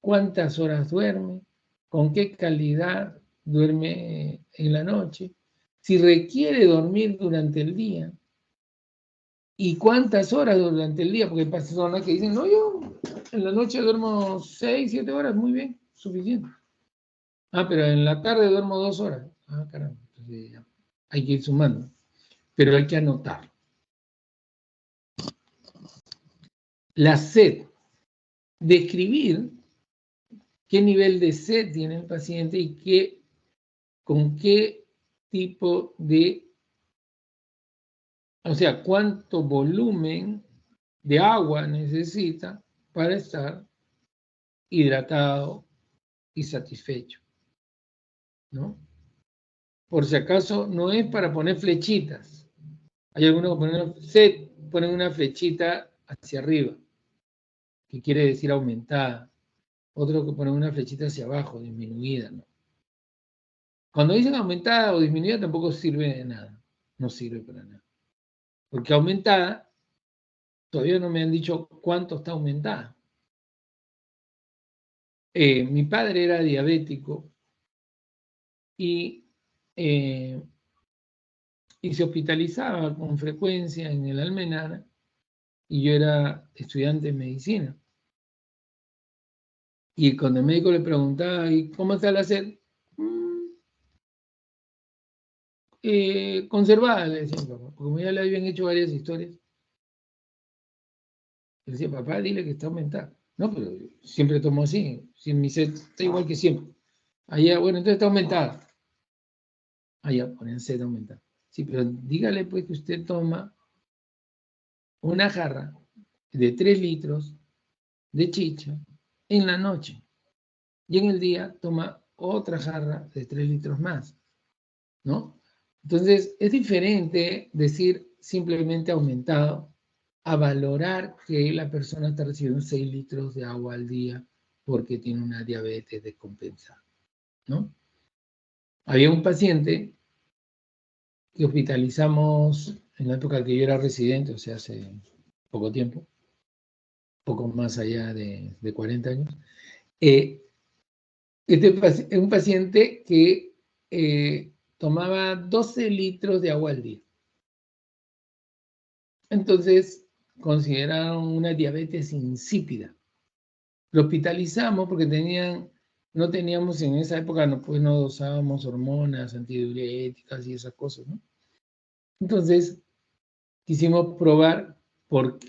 ¿Cuántas horas duerme? ¿Con qué calidad duerme en la noche? Si requiere dormir durante el día. ¿Y cuántas horas durante el día? Porque hay personas que dicen, no, yo en la noche duermo 6, 7 horas, muy bien, suficiente. Ah, pero en la tarde duermo 2 horas. Ah, caramba, entonces ya hay que ir sumando. Pero hay que anotarlo. La sed. Describir qué nivel de sed tiene el paciente y con qué tipo de, o sea, cuánto volumen de agua necesita para estar hidratado y satisfecho, ¿no? Por si acaso, no es para poner flechitas. Hay algunos que ponen una flechita hacia arriba, que quiere decir aumentada. Otros que ponen una flechita hacia abajo, disminuida, ¿no? Cuando dicen aumentada o disminuida tampoco sirve de nada. No sirve para nada. Porque aumentada, todavía no me han dicho cuánto está aumentada. Mi padre era diabético y se hospitalizaba con frecuencia en el Almenara y yo era estudiante de medicina. Y cuando el médico le preguntaba, ¿y cómo está la sed? Conservada, le decía papá, porque como ya le habían hecho varias historias. Le decía, papá, dile que está aumentada. No, pero siempre tomo así, si mi sed está igual que siempre. Allá, bueno, entonces está aumentada. Allá ponen sed aumentada. Sí, pero dígale pues que usted toma una jarra de 3 litros de chicha en la noche y en el día toma otra jarra de 3 litros más, ¿no? Entonces, es diferente decir simplemente aumentado a valorar que la persona está recibiendo 6 litros de agua al día porque tiene una diabetes descompensada, ¿no? Había un paciente que hospitalizamos en la época que yo era residente, o sea, hace poco tiempo, poco más allá de 40 años. Este es un paciente que tomaba 12 litros de agua al día. Entonces, consideraron una diabetes insípida. Lo hospitalizamos porque no teníamos en esa época, no dosábamos hormonas antidiuréticas y esas cosas, ¿no? Entonces, quisimos probar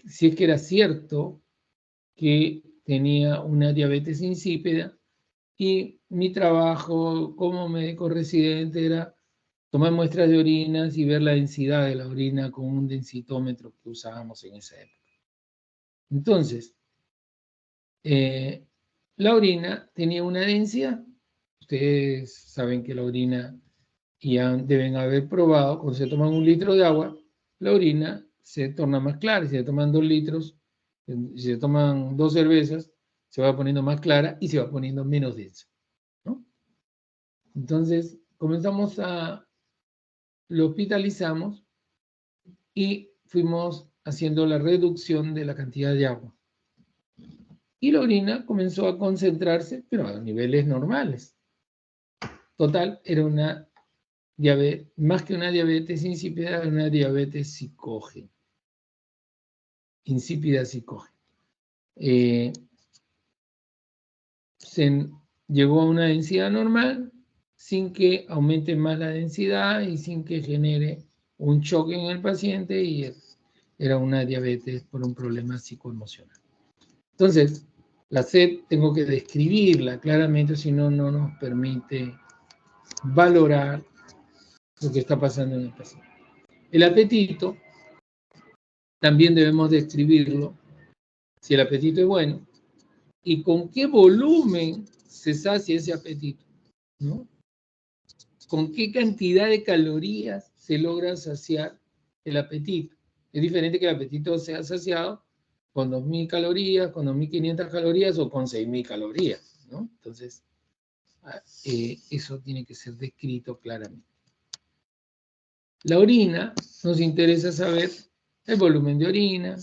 si es que era cierto que tenía una diabetes insípida, y mi trabajo como médico residente era tomar muestras de orinas y ver la densidad de la orina con un densitómetro que usábamos en esa época. Entonces, la orina tenía una densidad. Ustedes saben que la orina, ya deben haber probado, cuando se toman 1 litro de agua, la orina se torna más clara. Si se toman 2 litros, si se toman 2 cervezas, se va poniendo más clara y se va poniendo menos densa, ¿no? Entonces, lo hospitalizamos y fuimos haciendo la reducción de la cantidad de agua. Y la orina comenzó a concentrarse, pero a niveles normales. Total, era una diabetes, más que una diabetes insípida, era una diabetes psicógena. Insípida psicógena. Llegó a una densidad normal sin que aumente más la densidad y sin que genere un choque en el paciente, y era una diabetes por un problema psicoemocional. Entonces, la sed tengo que describirla claramente, si no, no nos permite valorar lo que está pasando en el paciente. El apetito también debemos describirlo, si el apetito es bueno, y con qué volumen se sacia ese apetito, ¿no? Con qué cantidad de calorías se logra saciar el apetito. Es diferente que el apetito sea saciado con 2.000 calorías, con 2.500 calorías o con 6.000 calorías, ¿no? Entonces, eso tiene que ser descrito claramente. La orina, nos interesa saber el volumen de orina,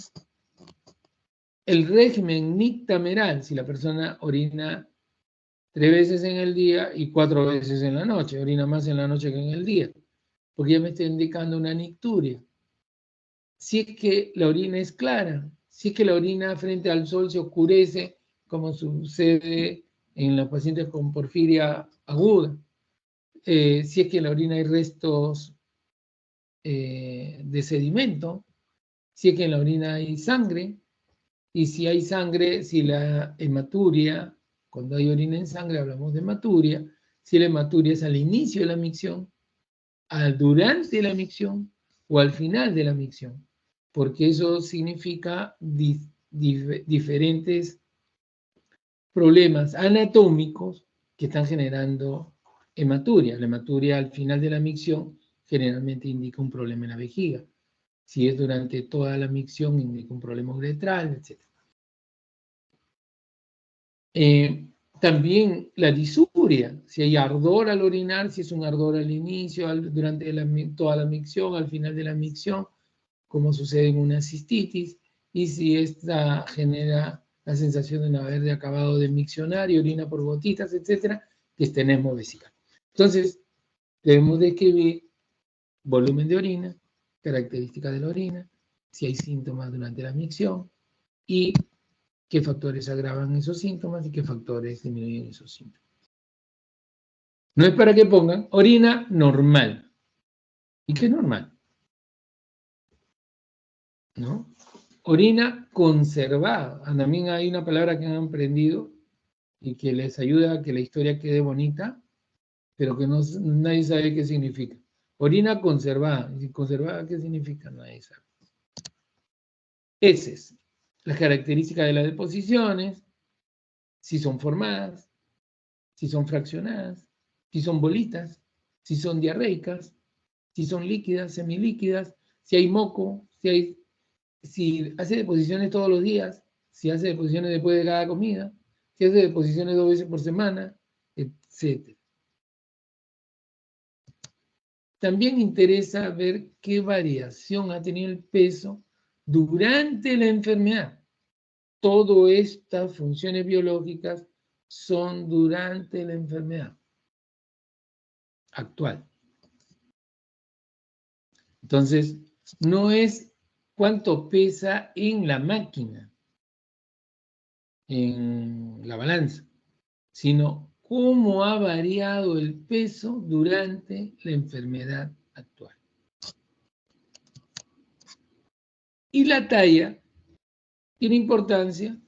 el régimen nictameral, si la persona orina 3 veces en el día y 4 veces en la noche, orina más en la noche que en el día, porque ya me está indicando una nicturia. Si es que la orina es clara, si es que la orina frente al sol se oscurece, como sucede en los pacientes con porfiria aguda, si es que en la orina hay restos de sedimento, si es que en la orina hay sangre, y si hay sangre, si la hematuria, cuando hay orina en sangre hablamos de hematuria, si la hematuria es al inicio de la micción, durante la micción o al final de la micción, porque eso significa diferentes problemas anatómicos que están generando hematuria. La hematuria al final de la micción generalmente indica un problema en la vejiga. Si es durante toda la micción, indica un problema uretral, etc. También la disuria, si hay ardor al orinar, si es un ardor al inicio, durante toda la micción, al final de la micción, como sucede en una cistitis, y si esta genera la sensación de no haber acabado de miccionar y orina por gotitas, etcétera, que es tenesmo vesical. Entonces, debemos describir volumen de orina, características de la orina, si hay síntomas durante la micción y qué factores agravan esos síntomas y qué factores disminuyen esos síntomas. No es para que pongan orina normal. ¿Y qué es normal? ¿No? Orina conservada. También hay una palabra que han aprendido y que les ayuda a que la historia quede bonita, pero que nadie sabe qué significa. Orina conservada. ¿Y conservada qué significa? Nadie sabe. Heces. Las características de las deposiciones, si son formadas, si son fraccionadas, si son bolitas, si son diarreicas, si son líquidas, semilíquidas, si hay moco, si hace deposiciones todos los días, si hace deposiciones después de cada comida, si hace deposiciones 2 veces por semana, etc. También interesa ver qué variación ha tenido el peso durante la enfermedad. Todas estas funciones biológicas son durante la enfermedad actual. Entonces, no es cuánto pesa en la máquina, en la balanza, sino cómo ha variado el peso durante la enfermedad actual. Y la talla tiene importancia,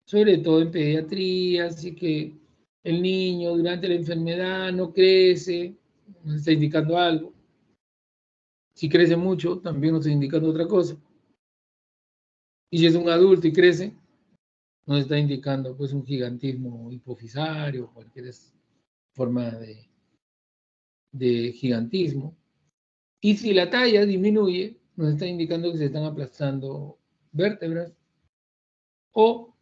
sobre todo en pediatría, así que el niño durante la enfermedad no crece, nos está indicando algo. Si crece mucho, también nos está indicando otra cosa. Y si es un adulto y crece, nos está indicando pues un gigantismo hipofisario, cualquier forma de gigantismo. Y si la talla disminuye, nos está indicando que se están aplastando vértebras o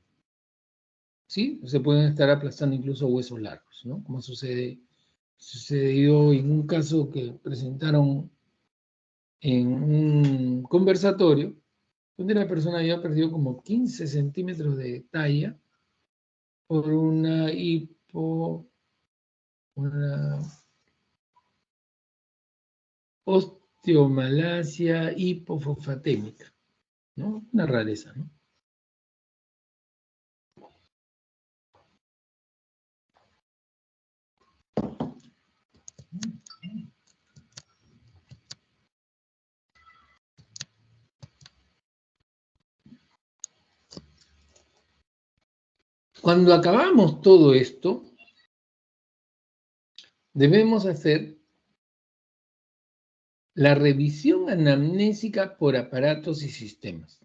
¿sí? Se pueden estar aplastando incluso huesos largos, ¿no? Como sucedió en un caso que presentaron en un conversatorio, donde la persona había perdido como 15 centímetros de talla por una osteomalacia hipofosfatémica, ¿no? Una rareza, ¿no? Cuando acabamos todo esto, debemos hacer la revisión anamnésica por aparatos y sistemas.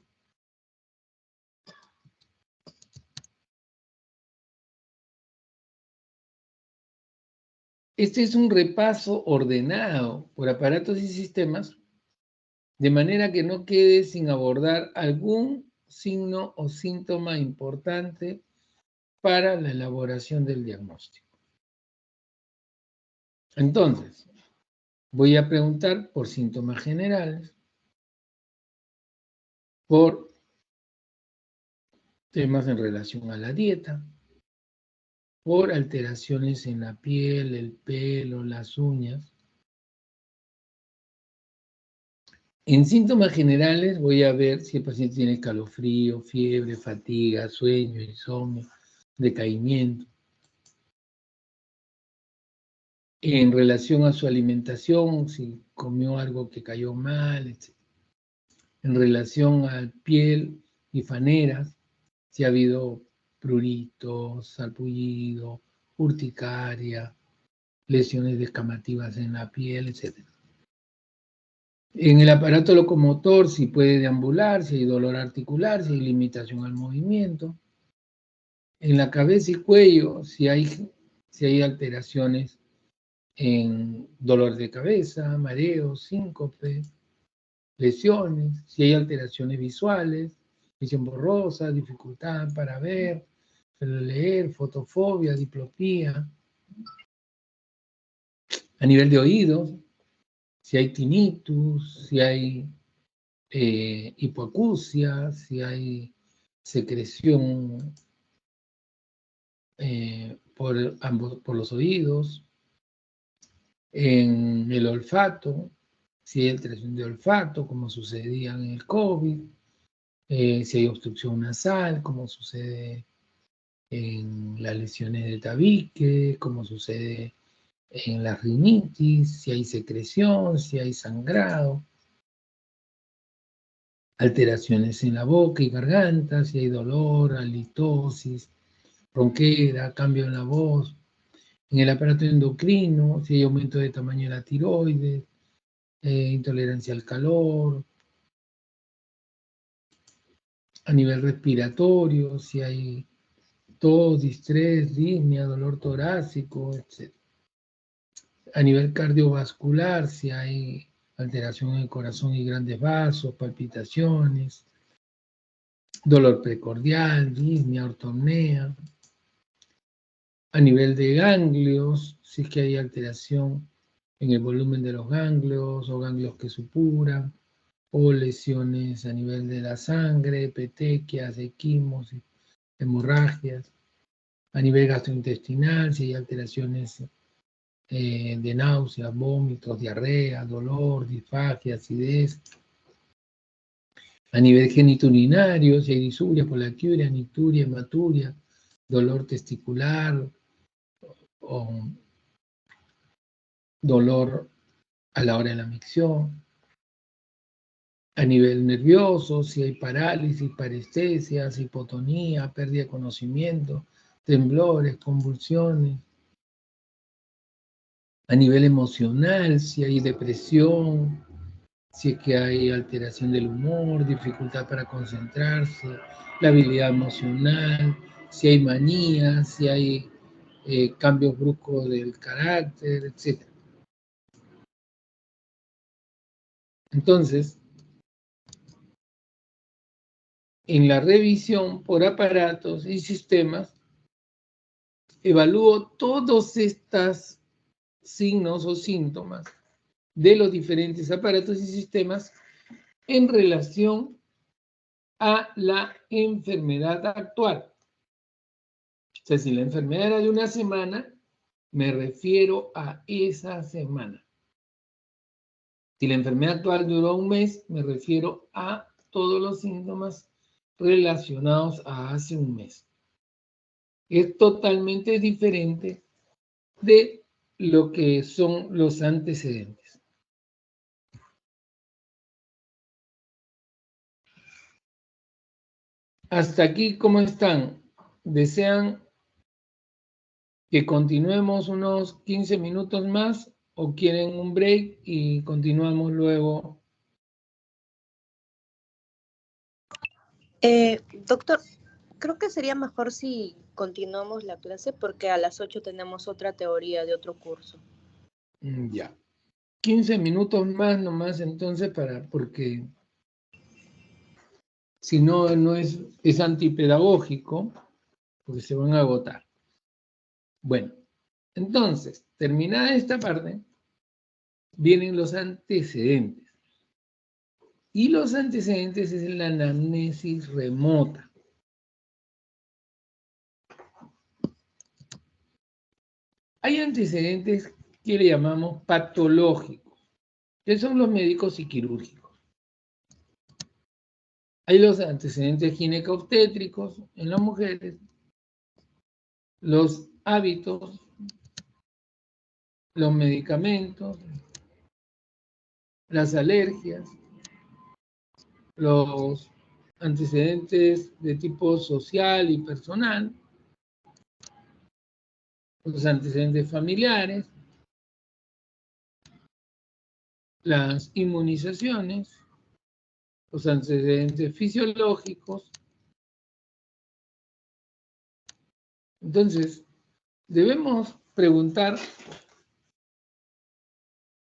Este es un repaso ordenado por aparatos y sistemas, de manera que no quede sin abordar algún signo o síntoma importante para la elaboración del diagnóstico. Entonces, voy a preguntar por síntomas generales, por temas en relación a la dieta, por alteraciones en la piel, el pelo, las uñas. En síntomas generales voy a ver si el paciente tiene escalofrío, fiebre, fatiga, sueño, insomnio, decaimiento. En relación a su alimentación, si comió algo que cayó mal, etc. En relación a piel y faneras, si ha habido pruritos, sarpullido, urticaria, lesiones descamativas en la piel, etc. En el aparato locomotor, si puede deambular, si hay dolor articular, si hay limitación al movimiento. En la cabeza y cuello, si hay alteraciones en dolor de cabeza, mareos, síncope, lesiones, si hay alteraciones visuales, visión borrosa, dificultad para ver, para leer, fotofobia, diplopía. A nivel de oídos, si hay tinnitus, si hay hipoacusia, si hay secreción por los oídos, en el olfato, si hay alteración de olfato, como sucedía en el COVID, si hay obstrucción nasal, como sucede en las lesiones de tabique, como sucede en la rinitis, si hay secreción, si hay sangrado, alteraciones en la boca y garganta, si hay dolor, halitosis, ronquera, cambio en la voz, en el aparato endocrino, si hay aumento de tamaño de la tiroides, intolerancia al calor, a nivel respiratorio, si hay tos, distrés, disnea, dolor torácico, etc. A nivel cardiovascular, si hay alteración en el corazón y grandes vasos, palpitaciones, dolor precordial, disnea, ortopnea. A nivel de ganglios, si es que hay alteración en el volumen de los ganglios o ganglios que supuran, o lesiones a nivel de la sangre, petequias, equimosis, hemorragias. A nivel gastrointestinal, si hay alteraciones de náuseas, vómitos, diarrea, dolor, disfagia, acidez. A nivel genitourinario, si hay disuria, poliaquiuria, nicturia, hematuria, dolor testicular o dolor a la hora de la micción. a nivel nervioso, si hay parálisis, parestesias, hipotonía, pérdida de conocimiento, temblores, convulsiones. A nivel emocional, si hay depresión, si es que hay alteración del humor, dificultad para concentrarse, la habilidad emocional, si hay manía, si hay cambios bruscos del carácter, etc. Entonces, en la revisión por aparatos y sistemas, evalúo todos estos signos o síntomas de los diferentes aparatos y sistemas en relación a la enfermedad actual. O sea, si la enfermedad era de una semana, me refiero a esa semana. Si la enfermedad actual duró un mes, me refiero a todos los síntomas relacionados a hace un mes. Es totalmente diferente de lo que son los antecedentes. Hasta aquí, ¿cómo están? ¿Desean que continuemos unos 15 minutos más o quieren un break y continuamos luego? Doctor, creo que sería mejor si continuamos la clase porque a las 8 tenemos otra teoría de otro curso. Ya. 15 minutos más nomás entonces porque si no, es antipedagógico, porque se van a agotar. Bueno, entonces, terminada esta parte, vienen los antecedentes. Y los antecedentes es la anamnesis remota. Hay antecedentes que le llamamos patológicos, que son los médicos y quirúrgicos. Hay los antecedentes ginecobstétricos en las mujeres, los hábitos, los medicamentos, las alergias, los antecedentes de tipo social y personal, los antecedentes familiares, las inmunizaciones, los antecedentes fisiológicos. Entonces, debemos preguntar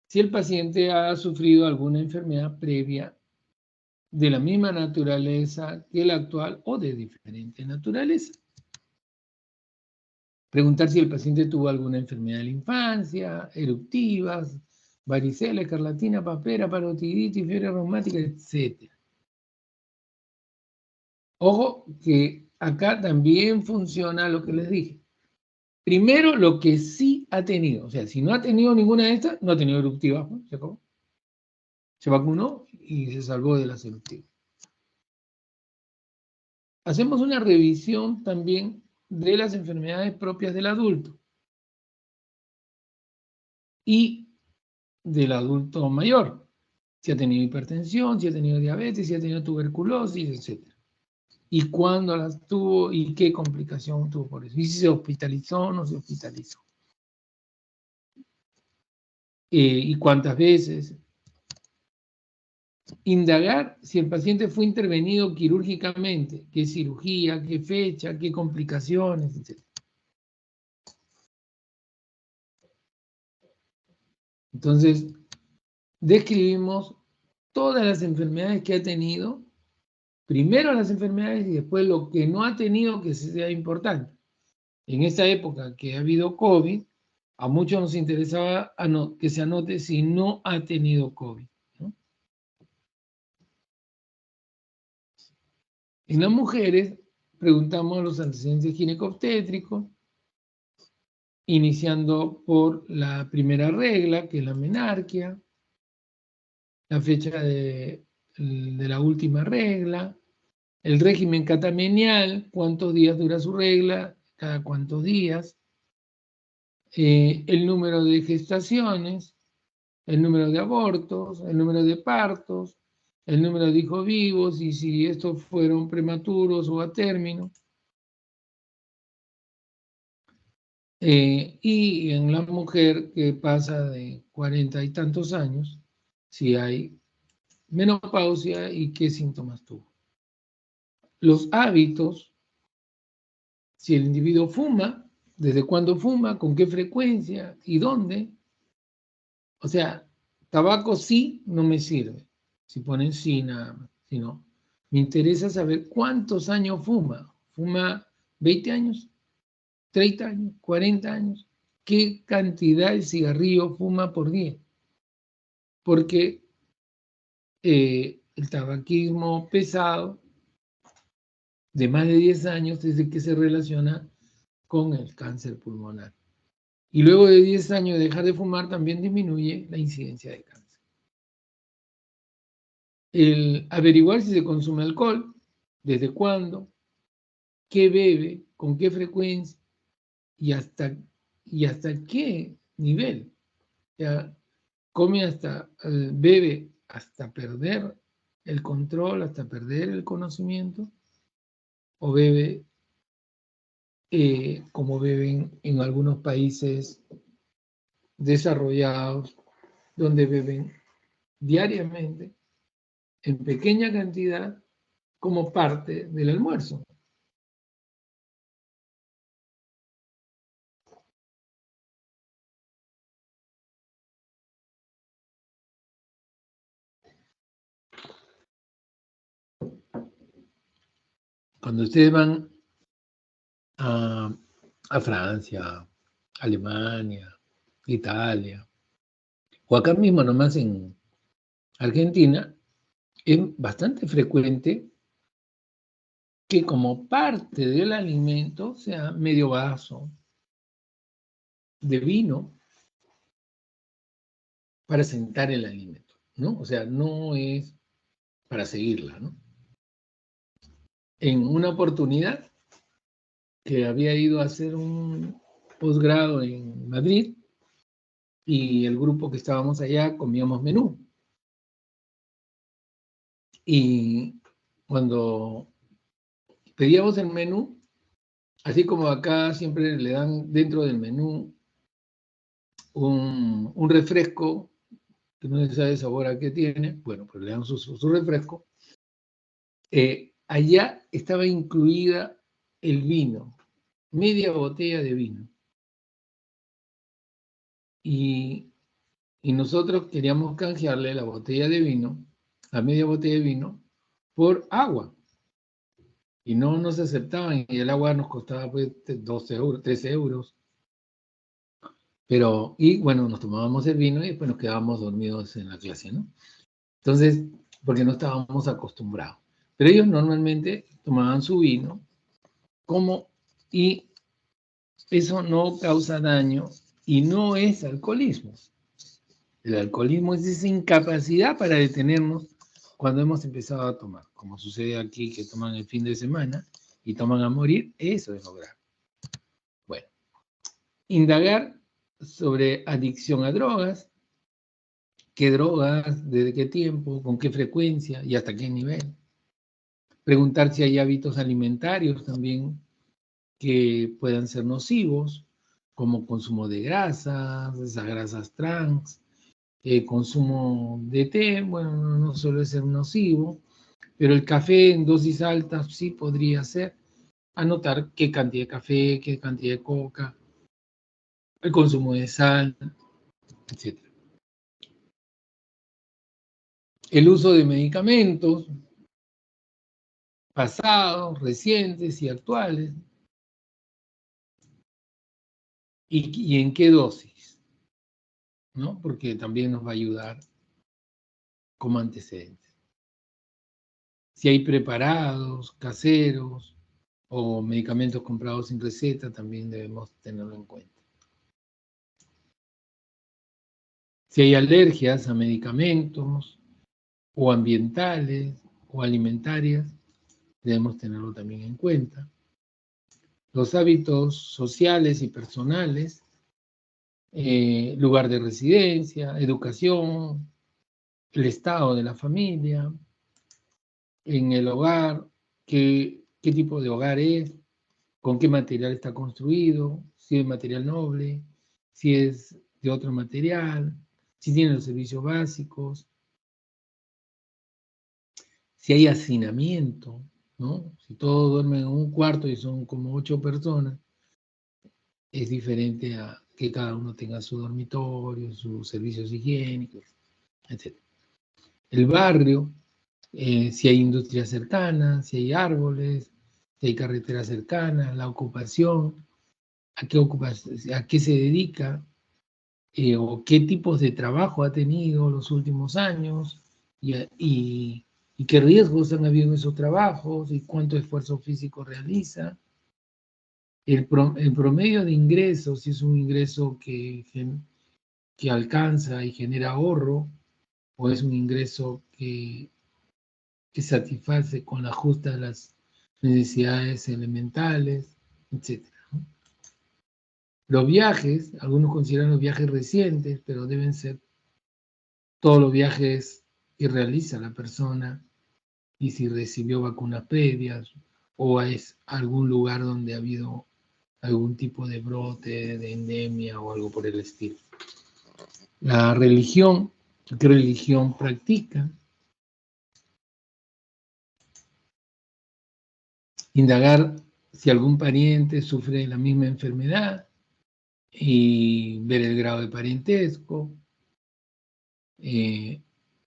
si el paciente ha sufrido alguna enfermedad previa de la misma naturaleza que la actual o de diferente naturaleza. Preguntar si el paciente tuvo alguna enfermedad de la infancia, eruptivas, varicela, escarlatina, papera, parotiditis, fiebre reumática, etc. Ojo que acá también funciona lo que les dije. Primero, lo que sí ha tenido. O sea, si no ha tenido ninguna de estas, no ha tenido eruptivas, ¿no? ¿Se acabó? Se vacunó y se salvó de las eruptivas. Hacemos una revisión también de las enfermedades propias del adulto y del adulto mayor. Si ha tenido hipertensión, si ha tenido diabetes, si ha tenido tuberculosis, etc. Y cuándo las tuvo y qué complicación tuvo por eso. Y si se hospitalizó o no se hospitalizó. Y cuántas veces. Indagar si el paciente fue intervenido quirúrgicamente, qué cirugía, qué fecha, qué complicaciones, etc. Entonces, describimos todas las enfermedades que ha tenido, primero las enfermedades y después lo que no ha tenido que sea importante. En esta época que ha habido COVID, a muchos nos interesaba que se anote si no ha tenido COVID, ¿no? En las mujeres preguntamos los antecedentes ginecobstétricos, iniciando por la primera regla, que es la menarquia, la fecha de la última regla, el régimen catamenial, cuántos días dura su regla, cada cuántos días, el número de gestaciones, el número de abortos, el número de partos, el número de hijos vivos y si estos fueron prematuros o a término. Y en la mujer que pasa de 40 y tantos años, si hay menopausia y qué síntomas tuvo. Los hábitos, si el individuo fuma, desde cuándo fuma, con qué frecuencia y dónde. O sea, tabaco sí no me sirve. Si ponen sí nada más, si no. Me interesa saber cuántos años fuma. ¿Fuma 20 años? 30 años, 40 años, ¿qué cantidad de cigarrillo fuma por día? Porque el tabaquismo pesado de más de 10 años es el que se relaciona con el cáncer pulmonar. Y luego de 10 años de dejar de fumar también disminuye la incidencia de cáncer. El averiguar si se consume alcohol, desde cuándo, qué bebe, con qué frecuencia y hasta qué nivel. O sea, come hasta, bebe hasta perder el control, hasta perder el conocimiento, o bebe como beben en algunos países desarrollados, donde beben diariamente en pequeña cantidad como parte del almuerzo. Cuando ustedes van a Francia, Alemania, Italia, o acá mismo nomás en Argentina, es bastante frecuente que como parte del alimento sea medio vaso de vino para sentar el alimento, ¿no? O sea, no es para seguirla, ¿no? En una oportunidad que había ido a hacer un posgrado en Madrid y el grupo que estábamos allá comíamos menú. Y cuando pedíamos el menú, así como acá siempre le dan dentro del menú un refresco, que no se sabe el sabor a qué tiene, bueno, pues le dan su refresco. Allá estaba incluida el vino, media botella de vino. Y nosotros queríamos canjearle la botella de vino, la media botella de vino, por agua. Y no nos aceptaban, y el agua nos costaba pues 12 euros, 13 euros. Pero, y bueno, nos tomábamos el vino y después nos quedábamos dormidos en la clase, ¿no? Entonces, porque no estábamos acostumbrados. Pero ellos normalmente tomaban su vino y eso no causa daño y no es alcoholismo. El alcoholismo es esa incapacidad para detenernos cuando hemos empezado a tomar, como sucede aquí que toman el fin de semana y toman a morir, eso es lo grave. Bueno, indagar sobre adicción a drogas, qué drogas, desde qué tiempo, con qué frecuencia y hasta qué nivel. Preguntar si hay hábitos alimentarios también que puedan ser nocivos, como consumo de grasas, esas grasas trans, consumo de té, bueno, no suele ser nocivo, pero el café en dosis altas sí podría ser. Anotar qué cantidad de café, qué cantidad de coca, el consumo de sal, etc. El uso de medicamentos pasados, recientes y actuales. ¿Y en qué dosis? ¿No? Porque también nos va a ayudar como antecedentes. Si hay preparados, caseros o medicamentos comprados sin receta, también debemos tenerlo en cuenta. Si hay alergias a medicamentos o ambientales o alimentarias, debemos tenerlo también en cuenta. Los hábitos sociales y personales, lugar de residencia, educación, el estado de la familia, en el hogar, qué tipo de hogar es, con qué material está construido, si es material noble, si es de otro material, si tiene los servicios básicos, si hay hacinamiento, ¿no? Si todos duermen en un cuarto y son como 8 personas, es diferente a que cada uno tenga su dormitorio, sus servicios higiénicos, etc. El barrio, si hay industrias cercanas, si hay árboles, si hay carreteras cercanas, la ocupación, a qué se dedica, o qué tipos de trabajo ha tenido los últimos años y qué riesgos han habido en esos trabajos y cuánto esfuerzo físico realiza. El promedio de ingresos, si es un ingreso que alcanza y genera ahorro, o es un ingreso que satisface con la justa las necesidades elementales, etc. Los viajes, algunos consideran los viajes recientes, pero deben ser todos los viajes que realiza la persona y si recibió vacunas previas o es algún lugar donde ha habido algún tipo de brote, de endemia o algo por el estilo. La religión, ¿qué religión practica? Indagar si algún pariente sufre la misma enfermedad y ver el grado de parentesco,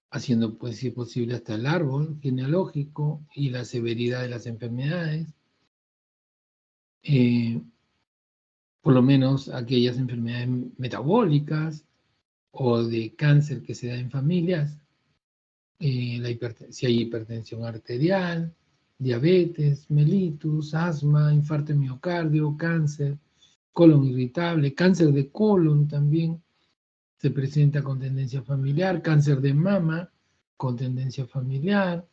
haciendo, pues, si es posible, hasta el árbol genealógico y la severidad de las enfermedades, por lo menos aquellas enfermedades metabólicas o de cáncer que se da en familias, si hay hipertensión arterial, diabetes, mellitus, asma, infarto de miocardio, cáncer, colon irritable, cáncer de colon también se presenta con tendencia familiar, cáncer de mama con tendencia familiar,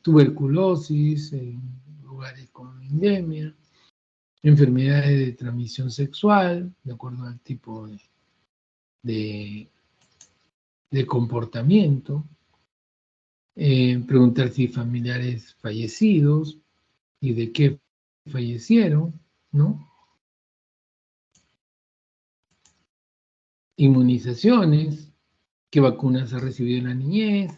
tuberculosis en lugares con endemia, enfermedades de transmisión sexual, de acuerdo al tipo de comportamiento, preguntar si familiares fallecidos y de qué fallecieron, ¿no? Inmunizaciones, qué vacunas ha recibido en la niñez,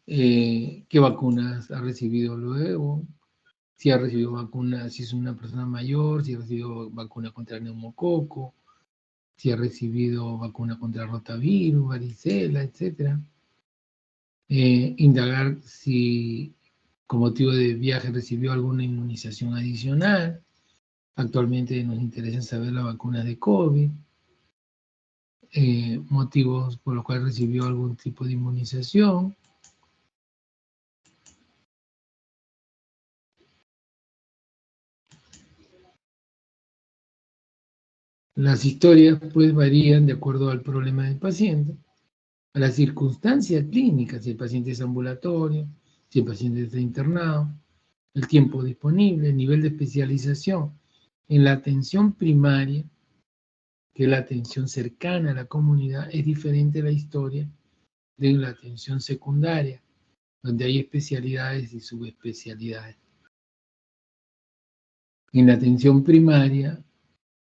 qué vacunas ha recibido luego, si ha recibido vacunas, si es una persona mayor, si ha recibido vacuna contra el neumococo, si ha recibido vacuna contra rotavirus, varicela, etc. Indagar si con motivo de viaje recibió alguna inmunización adicional. Actualmente nos interesa saber la vacuna de COVID, motivos por los cuales recibió algún tipo de inmunización. Las historias pues varían de acuerdo al problema del paciente, a la circunstancia clínica, si el paciente es ambulatorio, si el paciente está internado, el tiempo disponible, el nivel de especialización. En la atención primaria, que es la atención cercana a la comunidad, es diferente la historia de la atención secundaria, donde hay especialidades y subespecialidades. En la atención primaria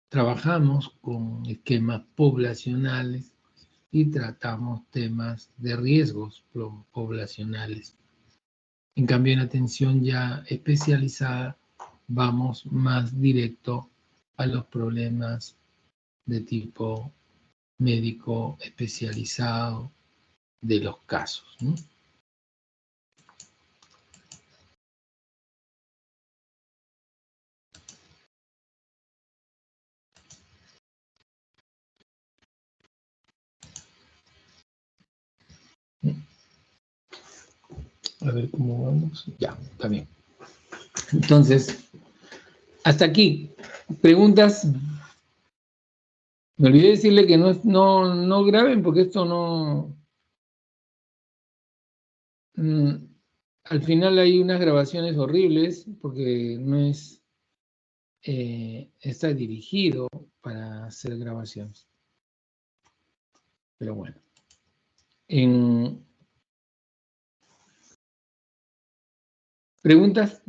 trabajamos con esquemas poblacionales y tratamos temas de riesgos poblacionales. En cambio, en atención ya especializada, vamos más directo a los problemas de tipo médico especializado de los casos, ¿no? A ver cómo vamos. Ya, está bien. Entonces, hasta aquí. Preguntas. Me olvidé decirle que no graben porque esto no... al final hay unas grabaciones horribles porque no es... está dirigido para hacer grabaciones. Pero bueno. ¿Preguntas?